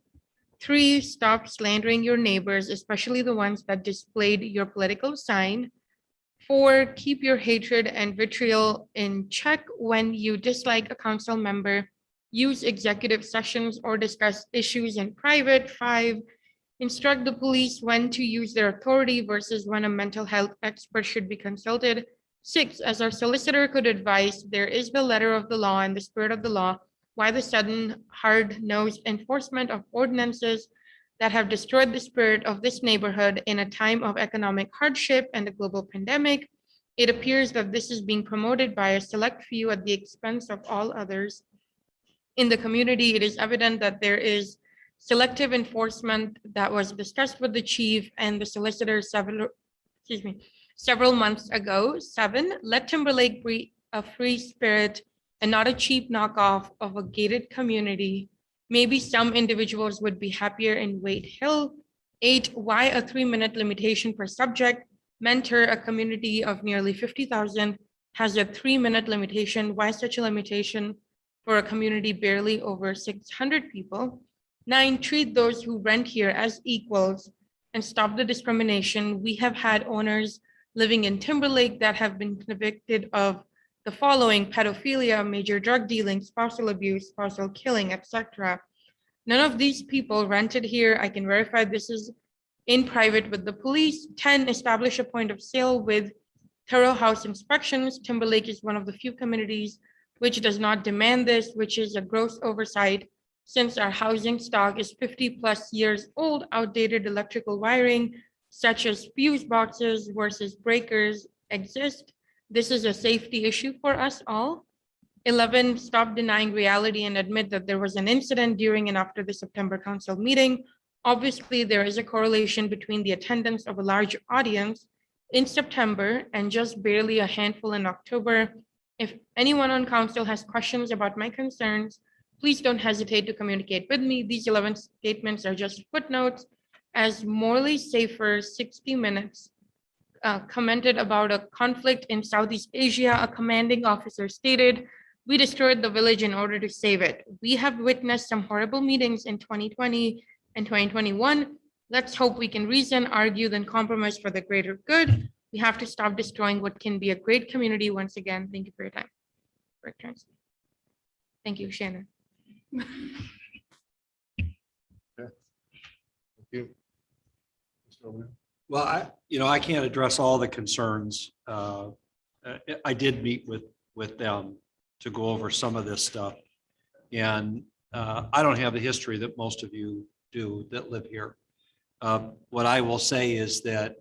3, stop slandering your neighbors, especially the ones that displayed your political sign. 4, keep your hatred and vitriol in check when you dislike a council member. Use executive sessions or discuss issues in private. 5, instruct the police when to use their authority versus when a mental health expert should be consulted. 6, as our solicitor could advise, there is the letter of the law and the spirit of the law. Why the sudden hard-nosed enforcement of ordinances that have destroyed the spirit of this neighborhood in a time of economic hardship and a global pandemic? It appears that this is being promoted by a select few at the expense of all others. In the community, it is evident that there is selective enforcement that was discussed with the chief and the solicitor several months ago. 7, let Timberlake be a free spirit and not a cheap knockoff of a gated community. Maybe some individuals would be happier in Wade Hill. 8, why a 3-minute limitation per subject? Mentor, a community of nearly 50,000, has a 3-minute limitation. Why such a limitation for a community barely over 600 people? 9, treat those who rent here as equals and stop the discrimination. We have had owners living in Timberlake that have been convicted of the following: pedophilia, major drug dealing, spousal abuse, spousal killing, etc. None of these people rented here. I can verify this is in private with the police. 10, establish a point of sale with thorough house inspections. Timberlake is one of the few communities which does not demand this, which is a gross oversight since our housing stock is 50+ years old. Outdated electrical wiring such as fuse boxes versus breakers exist. This is a safety issue for us all. 11, stop denying reality and admit that there was an incident during and after the September council meeting. Obviously, there is a correlation between the attendance of a large audience in September and just barely a handful in October. If anyone on council has questions about my concerns, please don't hesitate to communicate with me. These 11 statements are just footnotes. As Morley Safer 60 Minutes commented about a conflict in Southeast Asia, a commanding officer stated, "We destroyed the village in order to save it." We have witnessed some horrible meetings in 2020 and 2021. Let's hope we can reason, argue, then compromise for the greater good. We have to stop destroying what can be a great community once again. Thank you for your time. Thank you, Shannon. Thank you. Mr. O'Leary. Well, I can't address all the concerns. I did meet with them to go over some of this stuff. And I don't have the history that most of you do that live here. What I will say is that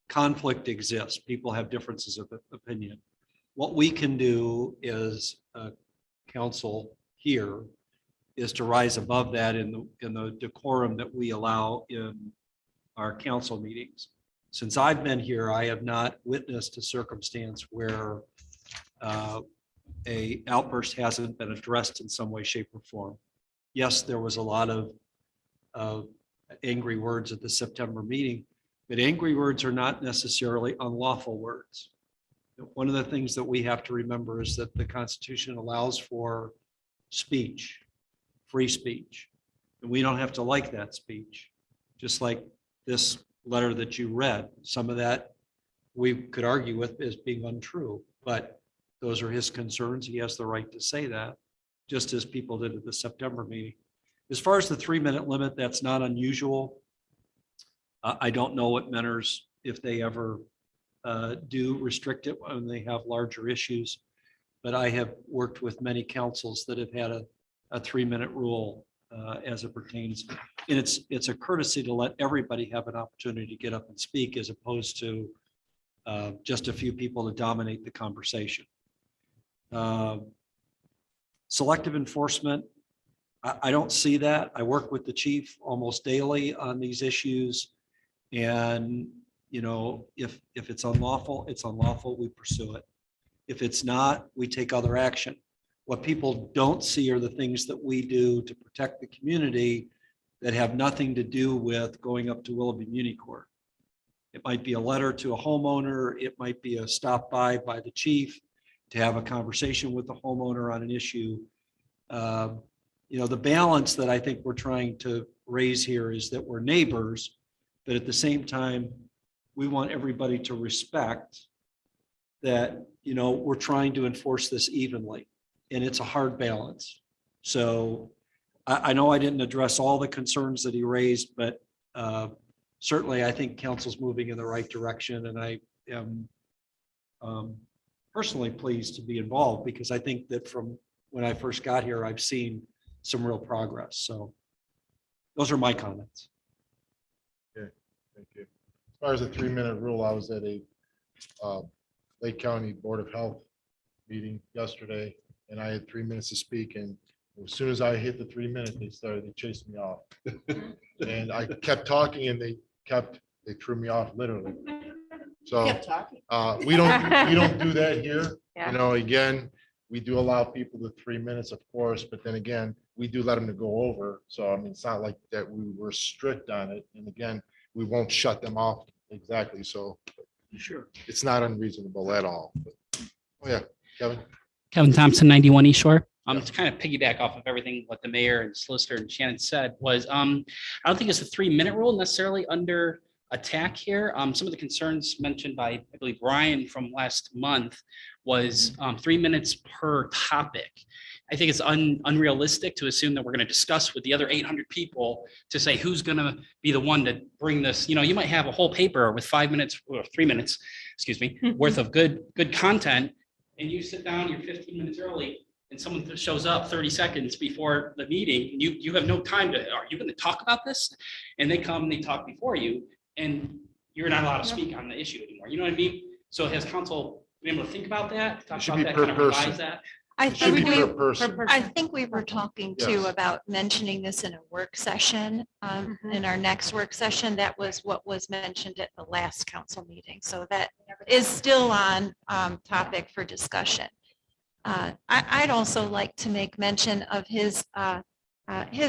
conflict exists. People have differences of opinion. What we can do is council here is to rise above that in the decorum that we allow in our council meetings. Since I've been here, I have not witnessed a circumstance where a outburst hasn't been addressed in some way, shape, or form. Yes, there was a lot of angry words at the September meeting, but angry words are not necessarily unlawful words. One of the things that we have to remember is that the Constitution allows for speech, free speech, and we don't have to like that speech. Just like this letter that you read, some of that we could argue with as being untrue, but those are his concerns. He has the right to say that, just as people did at the September meeting. As far as the 3-minute limit, that's not unusual. I don't know what Menners, if they ever do restrict it when they have larger issues, but I have worked with many councils that have had a 3-minute rule as it pertains. And it's a courtesy to let everybody have an opportunity to get up and speak, as opposed to just a few people to dominate the conversation. Selective enforcement, I don't see that. I work with the chief almost daily on these issues. And, if it's unlawful, it's unlawful, we pursue it. If it's not, we take other action. What people don't see are the things that we do to protect the community that have nothing to do with going up to Willoughby Muni Court. It might be a letter to a homeowner. It might be a stop by the chief to have a conversation with the homeowner on an issue. The balance that I think we're trying to raise here is that we're neighbors, but at the same time, we want everybody to respect that, we're trying to enforce this evenly, and it's a hard balance. So I know I didn't address all the concerns that he raised, but certainly I think council's moving in the right direction, and I am personally pleased to be involved, because I think that from when I first got here, I've seen some real progress. So those are my comments. Okay, thank you. As far as the 3-minute rule, I was at a Lake County Board of Health meeting yesterday, and I had 3 minutes to speak, and as soon as I hit the 3 minutes, they chased me off. And I kept talking, and they threw me off literally. So we don't do that here. Yeah. Again, we do allow people the 3 minutes, of course, but then again, we do let them to go over. So, it's not like that we were strict on it. And again, we won't shut them off exactly. So Sure. it's not unreasonable at all. But, oh yeah, Kevin. Kevin Thompson, 91 East Shore. To kind of piggyback off of everything what the mayor and solicitor and Shannon said was, I don't think it's a 3-minute rule necessarily under attack here. Some of the concerns mentioned by, I believe, Ryan from last month was 3 minutes per topic. I think it's unrealistic to assume that we're going to discuss with the other 800 people to say who's going to be the one to bring this. You know, you might have a whole paper with 5 minutes or 3 minutes, excuse me, worth of good content, and you sit down, you're 15 minutes early, and someone shows up 30 seconds before the meeting, and you have no time to, are you going to talk about this? And they come and they talk before you, and you're not allowed to speak on the issue anymore. You know what I mean? So has council been able to think about that? Talk should about be that, per kind of revise person. that? I It should think be we, per person. I think we were talking too Yes. about mentioning this in a work session. In our next work session, that was what was mentioned at the last council meeting. So that is still on topic for discussion. I'd also like to make mention of his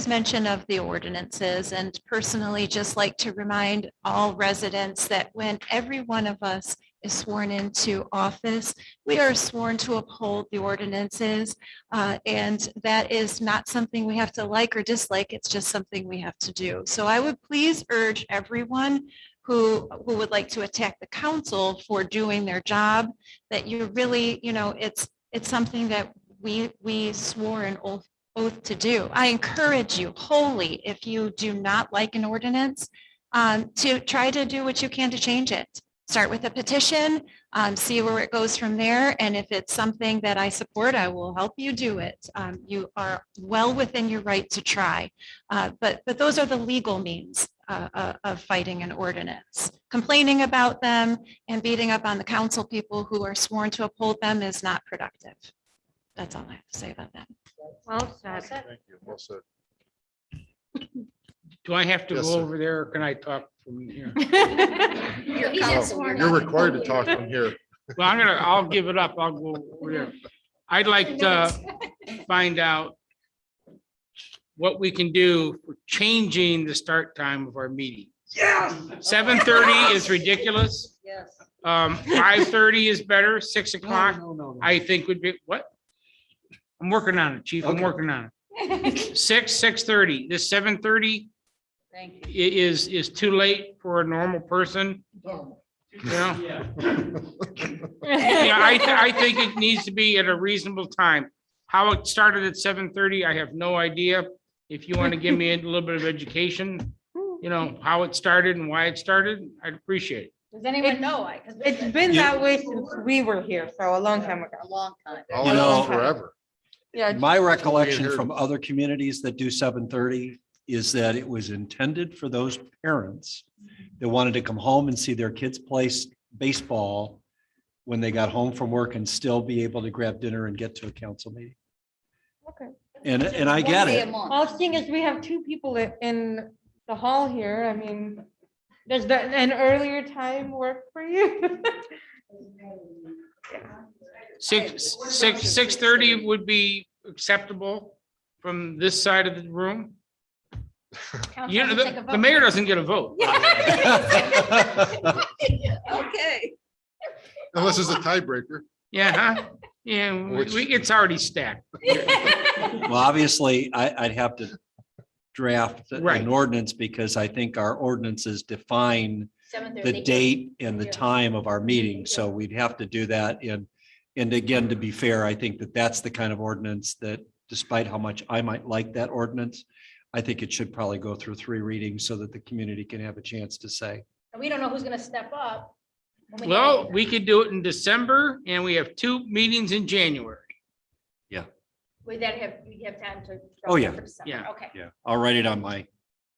mention of the ordinances, and personally just like to remind all residents that when every one of us is sworn into office, we are sworn to uphold the ordinances. And that is not something we have to like or dislike. It's just something we have to do. So I would please urge everyone who would like to attack the council for doing their job, that you really, you know, it's something that we swore an oath to do. I encourage you wholly, if you do not like an ordinance, to try to do what you can to change it. Start with a petition, see where it goes from there. And if it's something that I support, I will help you do it. You are well within your right to try. But those are the legal means of fighting an ordinance. Complaining about them and beating up on the council people who are sworn to uphold them is not productive. That's all I have to say about that. Well said. Thank you. Well said. Do I have to Yes, go sir. over there or can I talk from here? You're council, No, you're You're not- required to talk from here. Well, I'll give it up. I'll go over there. I'd like to find out what we can do for changing the start time of our meeting. Yeah. 7:30 is ridiculous. Yes. 5:30 is better. 6 o'clock, No. I think would be, what? I'm working on it, chief. I'm Okay. working on it. 6:30. This 7:30 Thank you. is too late for a normal person. You know? Yeah, I think it needs to be at a reasonable time. How it started at 7:30, I have no idea. If you want to give me a little bit of education, you know, how it started and why it started, I'd appreciate it. Does anyone know? It's been that way since we were here, so a long time ago. A long time. All You I know know- forever. Yeah. My recollection Weird. from other communities that do 7:30 is that it was intended for those parents that wanted to come home and see their kids play baseball when they got home from work and still be able to grab dinner and get to a council meeting. Okay. And I get One day a it. month. Well, seeing as we have 2 people in the hall here, I mean, does an earlier time work for you? 6:30 would be acceptable from this side of the room. You know, the mayor doesn't get a vote. Okay. Unless it's a tiebreaker. Yeah, huh? Yeah, it's already stacked. Well, obviously, I'd have to draft Right. an ordinance because I think our ordinances define the date and the time of our meeting. So we'd have to do that. And again, to be fair, I think that that's the kind of ordinance that despite how much I might like that ordinance, I think it should probably go through 3 readings so that the community can have a chance to say. And we don't know who's gonna step up. when get Well, there. we could do it in December and we have 2 meetings in January. Would that have, we have time to? Oh, yeah. for December? Yeah. Okay. Yeah, I'll write it on my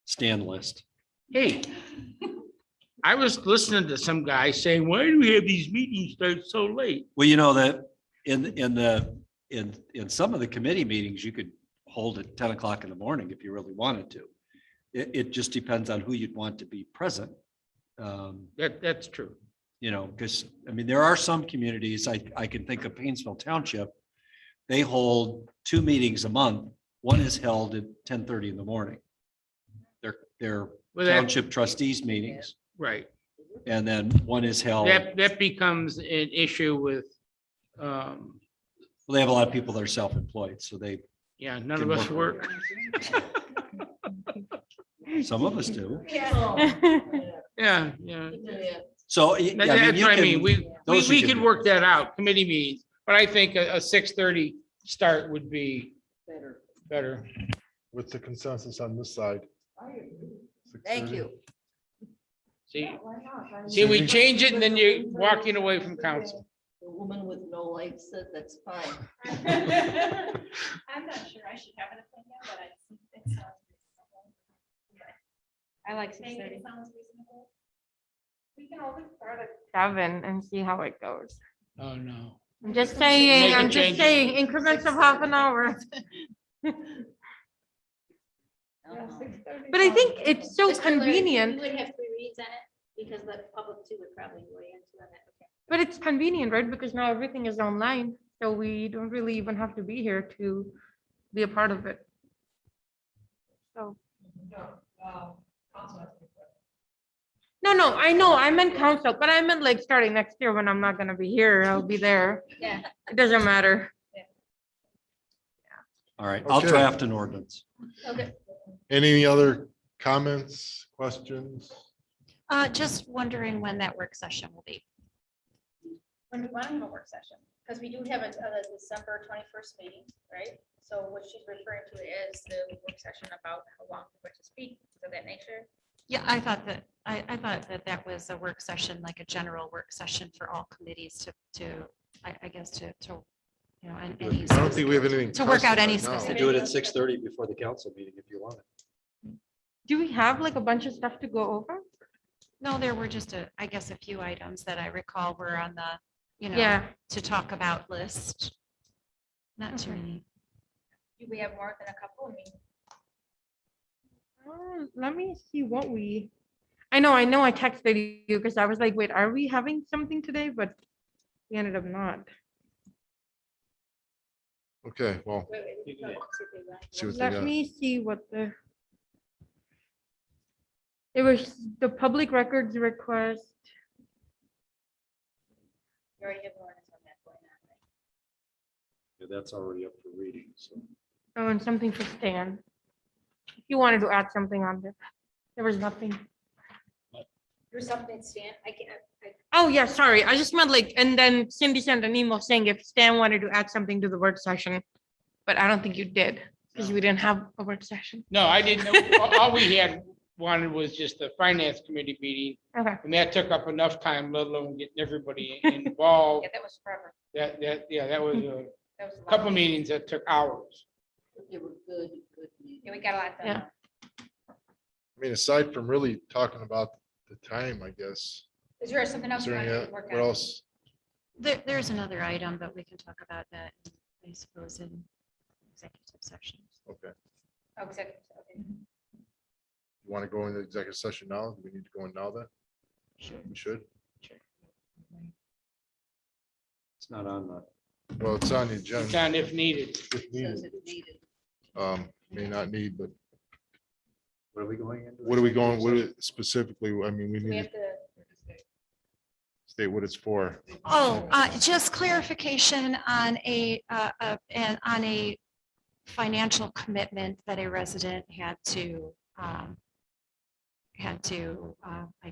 stand list. Hey, I was listening to some guy saying, why do we have these meetings start so late? Well, you know that in some of the committee meetings, you could hold at 10 o'clock in the morning if you really wanted to. It just depends on who you'd want to be present. That's true. You know, because, I mean, there are some communities, I can think of Painesville Township. They hold 2 meetings a month. One is held at 10:30 in the morning. They're Well, that- township trustees meetings. Right. And then one is held, That becomes an issue with Well, they have a lot of people that are self-employed, so they, Yeah, none Can of us work. work. some of us do. Yeah, yeah. So, That- yeah, I mean, That's you what I mean. can, We those you could do. work that out, committee meetings, but I think a 6:30 start would be better. What's the consensus on this side? Thank 6:30? you. See, we change it and then you're walking away from council. The woman with no legs said that's fine. I'm not sure I should have an opinion, but I think it sounds reasonable. I like Maybe 6:30. it sounds reasonable. We can always start at 7 and see how it goes. Oh, no. I'm just Make saying, a I'm just change. saying increments of half an hour. But I think it's so Mr. Larry, convenient, You would have 3 reads on it because the public too would probably weigh into on it. Okay. but it's convenient, right? Because now everything is online, so we don't really even have to be here to be a part of it. So, no, I know, I meant council, but I meant like starting next year when I'm not gonna be here, I'll be there. Yeah. It doesn't matter. All right, I'll Okay. draft an ordinance. Okay. Any other comments, questions? Just wondering when that work session will be. When we want to have a work session, because we do have a December 21st meeting, right? So what she's referring to is the work session about how long we're to speak, of that nature. Yeah, I thought that, I thought that that was a work session, like a general work session for all committees I guess to, you know, and any. I don't think we have anything. To work out pressing any right now. specific- Do it at 6:30 before the council meeting if you want it. Do we have like a bunch of stuff to go over? No, there were just I guess a few items that I recall were on the, you know, Yeah. to talk about list. Not too Okay. many. Do we have more than a couple? I mean, Let me see what I know I texted you because I was like, wait, are we having something today? But we ended up not. Okay, well, wait, see if they got- see what they Let got. me see what it was the public records request. You already have ordinance on that going on, right? Yeah, that's already up for reading, so. Oh, and something for Stan. If you wanted to add something on there was nothing. There's something, Stan, I can't, Oh, yeah, sorry. I just meant like, and then Cindy sent an email saying if Stan wanted to add something to the work session, but I don't think you did because we didn't have a work session. No, I didn't know. All we had wanted was just the finance committee meeting, Okay. and that took up enough time, let alone getting everybody involved. yeah, that was forever. That was a That was a lot. couple meetings that took hours. They were good meetings. Yeah, we got a lot done. Yeah. I mean, aside from really talking about the time, I guess. Is there something else Is you there want any, to work what on? else? There's another item, but we can talk about that, I suppose, in executive sessions. Okay, Oh, executive, okay. you want to go into executive session now? Do we need to go in now then? Sure. We should. It's not on the. Well, it's on the It's agenda. on if needed. If Says needed. it needed. May not need, but What are we going into? what are we going, what specifically, I mean, we We need have to to, state what it's for. Oh, just clarification on and on a financial commitment that a resident had to, I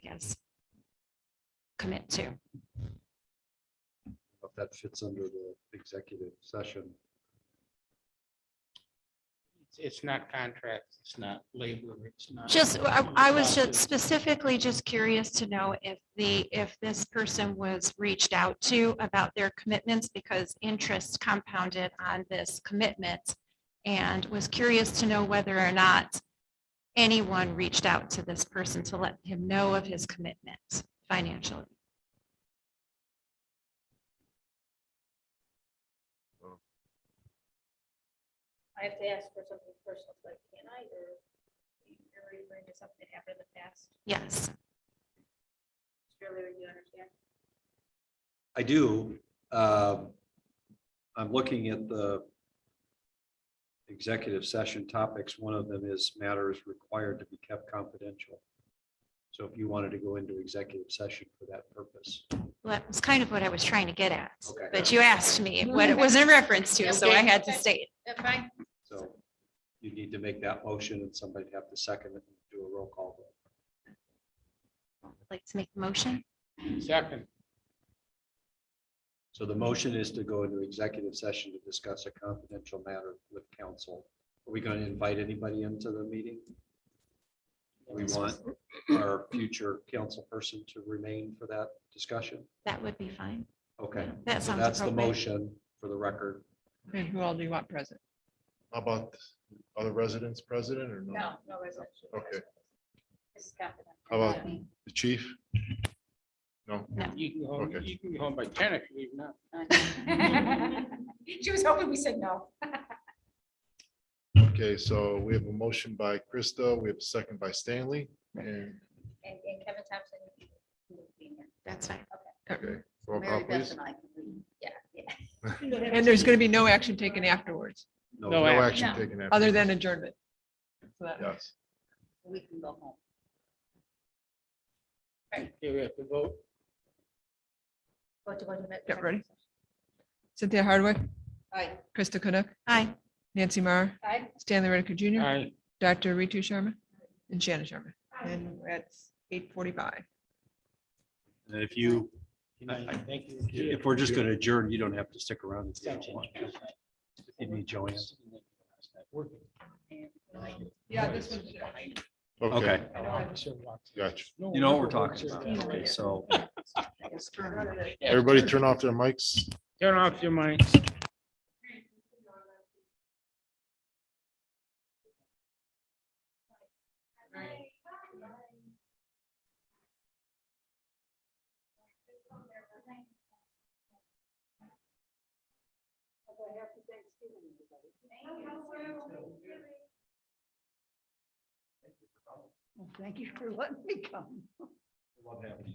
guess, commit to. If that fits under the executive session. It's not contracts, it's not labor, it's not. Just, I was just specifically just curious to know if this person was reached out to about their commitments because interest compounded on this commitment. And was curious to know whether or not anyone reached out to this person to let him know of his commitment financially. I have to ask for something personal, like, can I, or you're referring to something that happened in the past? Yes. Surely, you understand? I do. I'm looking at the executive session topics. One of them is matters required to be kept confidential. So if you wanted to go into executive session for that purpose. Well, that was kind of what I was trying to get at, Okay. but you asked me what it was in reference to, so I had to state. Fine. So you need to make that motion and somebody have to second it and do a roll call. I'd like to make the motion. Second. So the motion is to go into executive session to discuss a confidential matter with counsel. Are we going to invite anybody into the meeting? We want our future council person to remain for that discussion. That would be fine. Okay, That so sounds that's the appropriate. motion for the record. And who all do you want present? How about other residents president or no? No, no resolution. Okay. This is confidential. How about the chief? No? You can go, Okay. you can go home by 10 if you leave now. She was hoping we said no. Okay, so we have a motion by Krista, we have a second by Stanley, and, And Kevin Thompson. That's fine. okay, roll call Mary Beth please. and I can leave. Yeah, yeah. And there's going to be no action taken afterwards, No No action. action No. taken. after other this. than adjournment. So that- Yes. We can go home. Okay, we have to vote. Go to the next- Get ready. Cynthia Hardwick, Aye. Krista Kunuk, Aye. Nancy Mar, Aye. Stanley Reddick Jr., Aye. Dr. Ritu Sharma, and Shannon Sharma. And it's 8:45. And if you, Thank you. if we're just going to adjourn, you don't have to stick around. If you don't want to. If you need Joanne. Yeah, this one's. Okay, Gotcha. you know what we're talking about. Okay, so Everybody turn off their mics. Turn off your mics. Thank you for letting me come. love having you.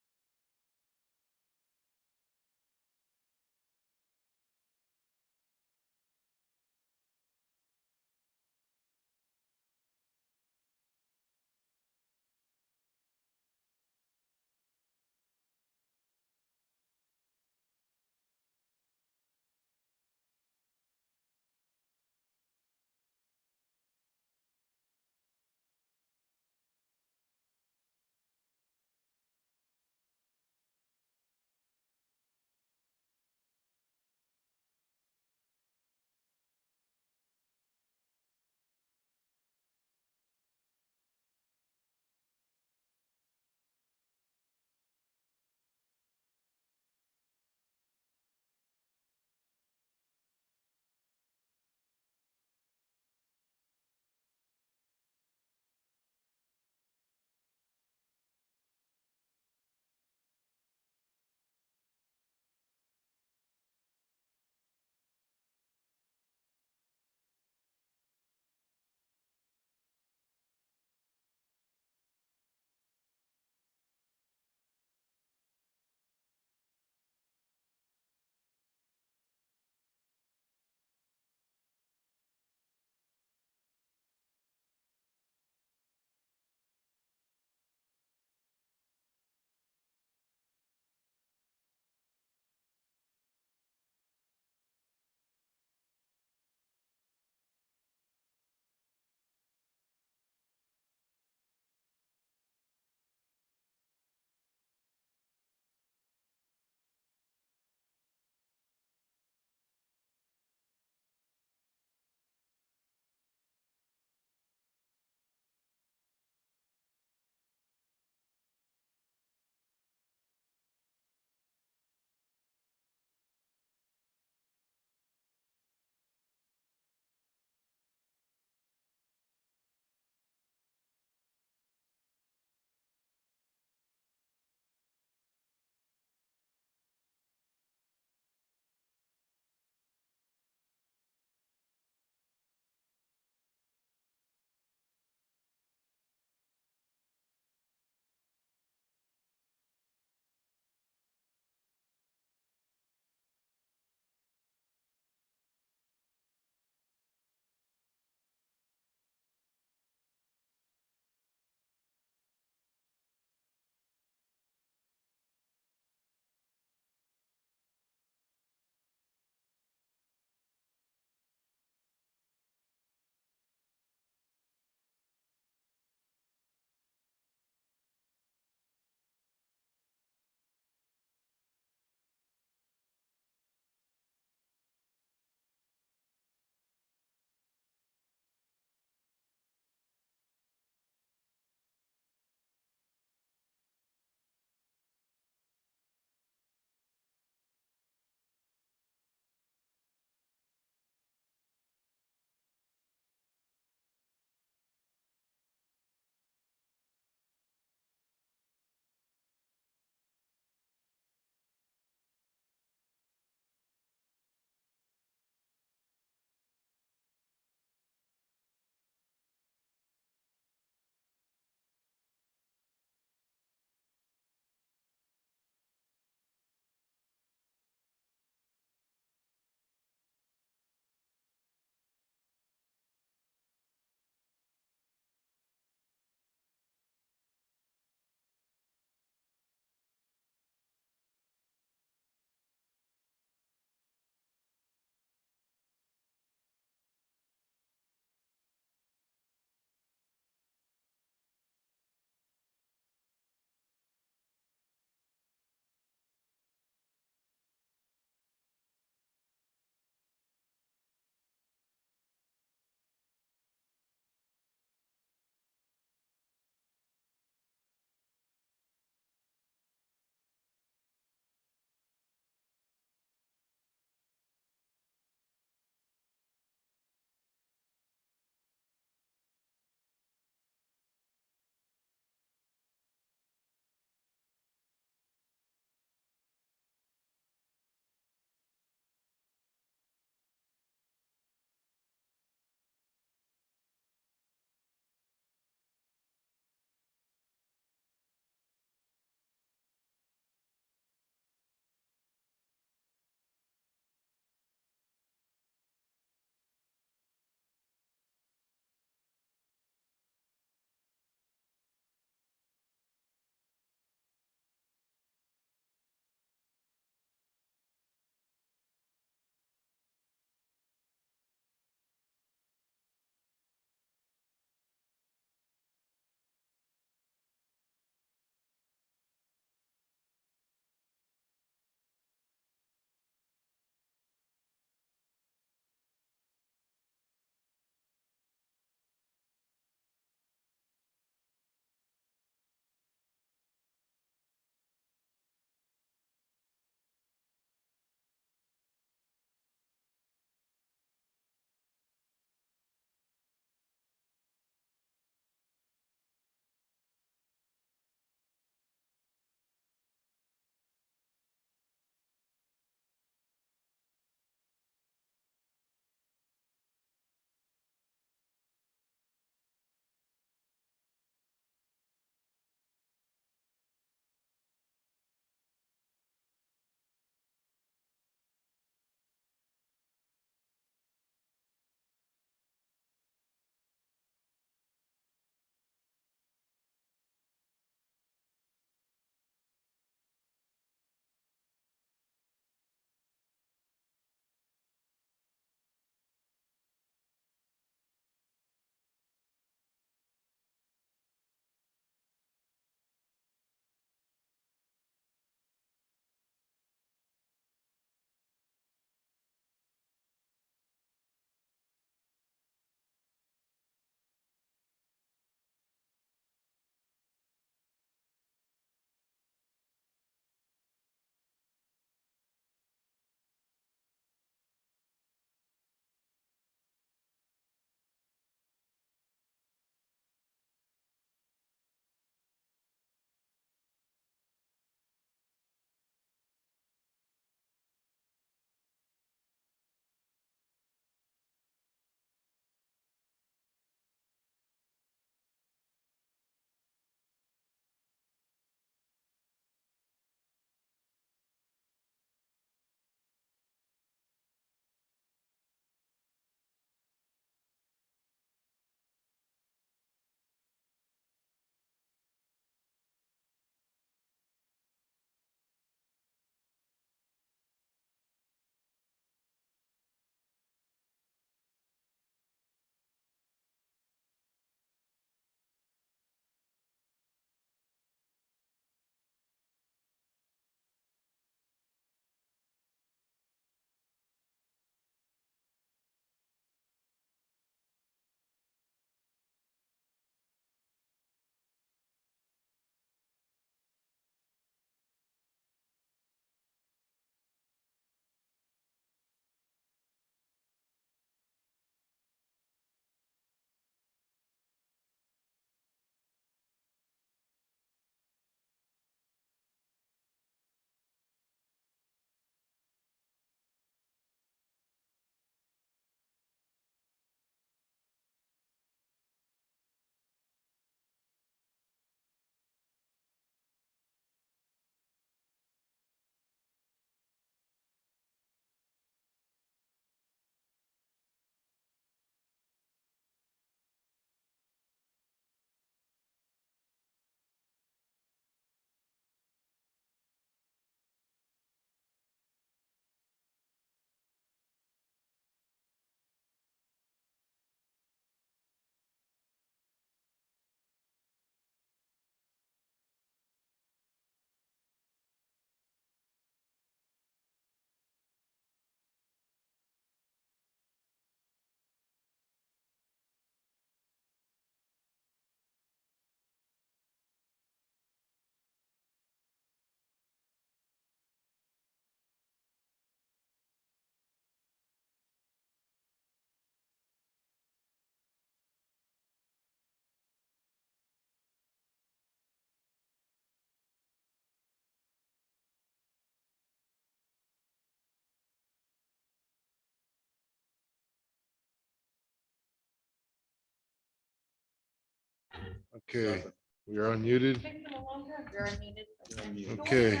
Okay, we are unmuted. Take them longer. You're unmuted. Okay.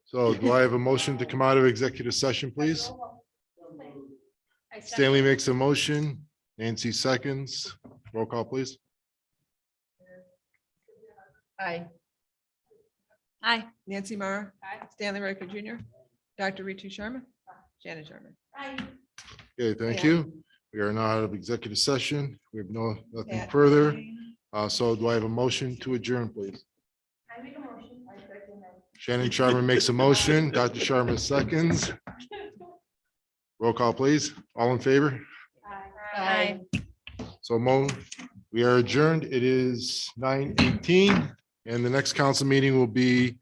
So do I have a motion to come out of executive session, please? Stanley makes a motion. Nancy seconds. Roll call, please. Aye. Aye. Nancy Mara. Stanley Ricker Jr. Dr. Ritu Sharma. Shannon Sharma. Okay, thank Yeah. you. We are now out of executive session. We have nothing Yeah. further. So do I have a motion to adjourn, please? I make a motion. Shannon Sharma makes a motion. Dr. Sharma seconds. Roll call, please. All in favor? Aye. So we are adjourned. It is 9:18 and the next council meeting will be